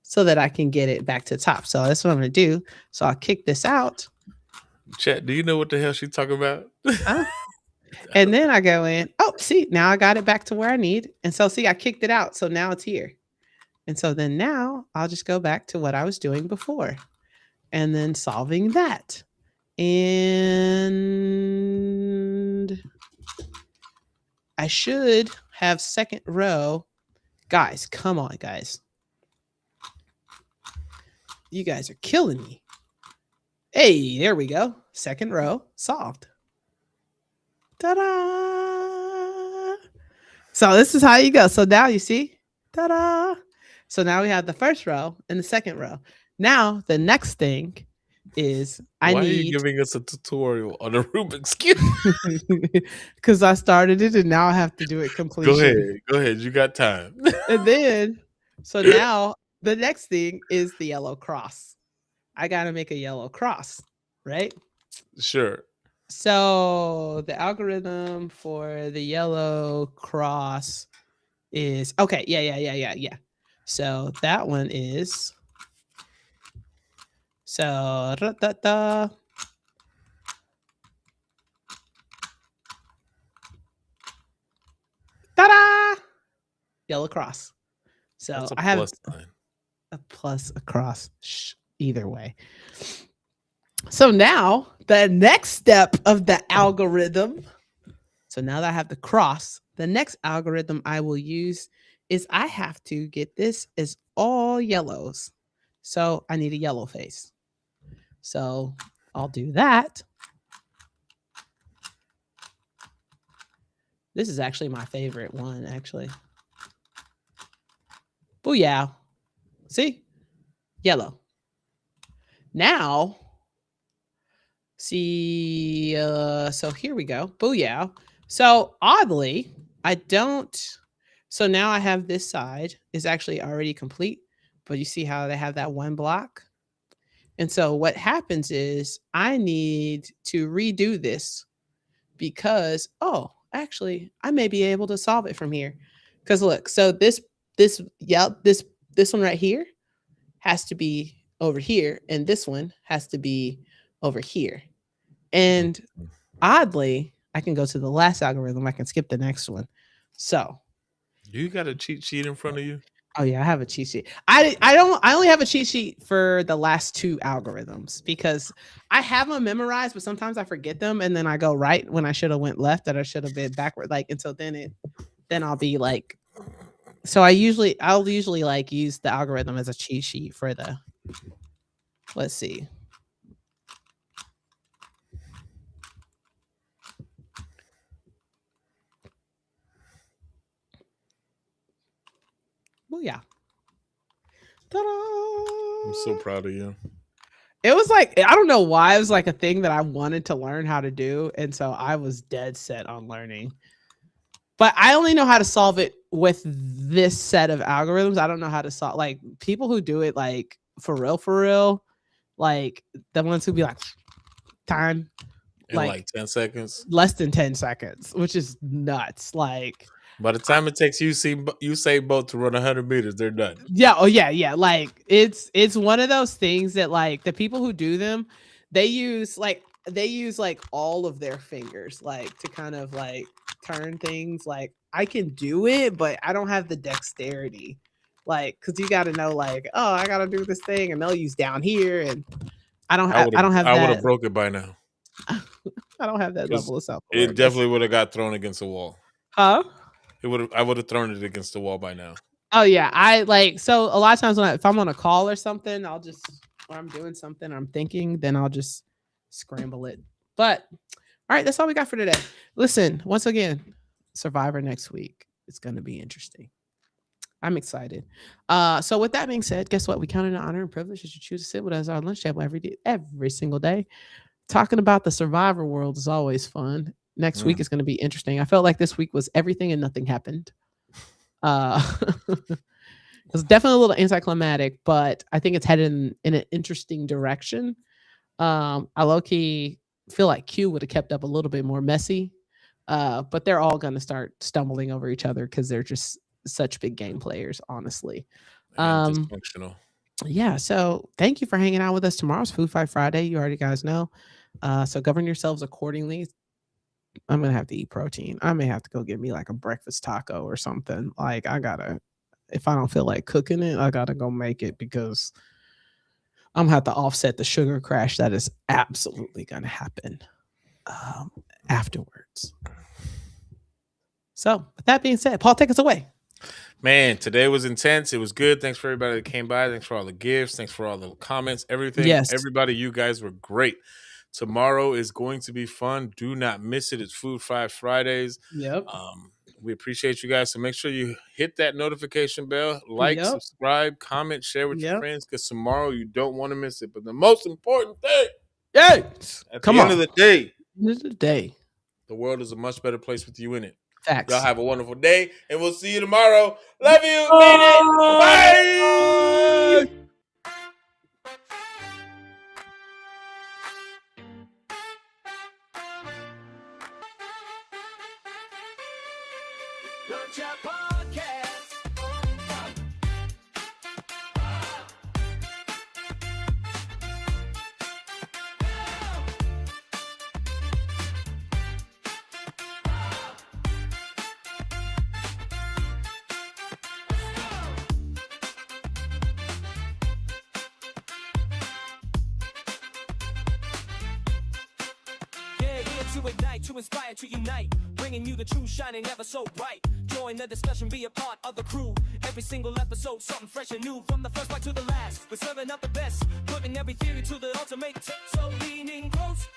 so that I can get it back to the top. So that's what I'm going to do. So I'll kick this out. Chat, do you know what the hell she's talking about? Huh? And then I go in. Oh, see, now I got it back to where I need. And so see, I kicked it out. So now it's here. And so then now I'll just go back to what I was doing before and then solving that. And I should have second row. Guys, come on, guys. You guys are killing me. Hey, there we go. Second row solved. Ta-da! So this is how you go. So now you see, ta-da! So now we have the first row and the second row. Now the next thing is Why are you giving us a tutorial on a Rubik's Cube? because I started it and now I have to do it completely. Go ahead. You got time. And then, so now the next thing is the yellow cross. I got to make a yellow cross, right? Sure. So the algorithm for the yellow cross is okay. Yeah. So that one is so ta-da! Yellow cross. So That's a I have plus sign. a plus across. Either way. So now the next step of the algorithm. So now that I have the cross, the next algorithm I will use is I have to get this as all yellows. So I need a yellow face. So I'll do that. This is actually my favorite one, actually. Booyah. See? Yellow. Now, see, so here we go. Booyah. So oddly, I don't, so now I have this side is actually already complete, but you see how they have that one block? And so what happens is I need to redo this because, oh, actually, I may be able to solve it from here. Because look, so this one right here has to be over here, and this one has to be over here. And oddly, I can go to the last algorithm. I can skip the next one. So, You got a cheat sheet in front of you? oh yeah, I have a cheat sheet. I only have a cheat sheet for the last two algorithms because I have them memorized, but sometimes I forget them and then I go right when I should have went left, that I should have been backward. Like, and so then I'll be like, so I'll usually like use the algorithm as a cheat sheet for the, let's see. Well, yeah. Ta-da! I'm so proud of you. It was like, I don't know why, it was like a thing that I wanted to learn how to do, and so I was dead set on learning. But I only know how to solve it with this set of algorithms. I don't know how to solve, like, people who do it like for real, like the ones who be like time In like like 10 seconds. less than 10 seconds, which is nuts. Like, By the time it takes Usain Bolt to run 100 meters, they're done. yeah, oh yeah. Like, it's one of those things that, like, the people who do them, they use like all of their fingers, like, to kind of like turn things. Like, I can do it, but I don't have the dexterity. Like, because you got to know, like, oh, I got to do this thing, and they'll use down here, and I don't have I would have that. broke it by now. I don't have that level of self. It definitely would have got thrown against the wall. Huh? I would have thrown it against the wall by now. Oh yeah, I like, so a lot of times if I'm on a call or something, or I'm doing something, I'm thinking, then I'll just scramble it. But all right, that's all we got for today. Listen, once again, Survivor next week. It's going to be interesting. I'm excited. So with that being said, guess what? We count it an honor and privilege that you choose to sit with us at our lunch table every single day. Talking about the Survivor world is always fun. Next week is going to be interesting. I felt like this week was everything and nothing happened. It was definitely a little anticlimactic, but I think it's headed in an interesting direction. I low-key feel like Q would have kept up a little bit more messy, but they're all going to start stumbling over each other because they're just such big game players, honestly. Dysfunctional. Yeah, so thank you for hanging out with us. Tomorrow's Food Fight Friday. You already guys know. So govern yourselves accordingly. I'm gonna have to eat protein. I may have to go get me like a breakfast taco or something. Like, if I don't feel like cooking it, I gotta go make it, because I'm gonna have to offset the sugar crash that is absolutely gonna happen afterwards. So with that being said, Paul, take us away. Man, today was intense. It was good. Thanks for everybody that came by. Thanks for all the gifts. Thanks for all the comments, everything. Yes. Everybody, you guys were great. Tomorrow is going to be fun. Do not miss it. It's Food Fight Fridays. Yep. We appreciate you guys. So make sure you hit that notification bell, like, subscribe, comment, share with your friends, because tomorrow you don't want to miss it. But the most important thing, at the end of the day, the world is a much better place with you in it. Facts. Y'all have a wonderful day, and we'll see you tomorrow. Love you. Mean it. Bye. To ignite, to inspire, to unite, bringing you the true, shining ever so bright. Join the discussion, be a part of the crew. Every single episode, something fresh and new. From the first bite to the last, we're serving up the best, putting every theory to the ultimate test. So leaning close,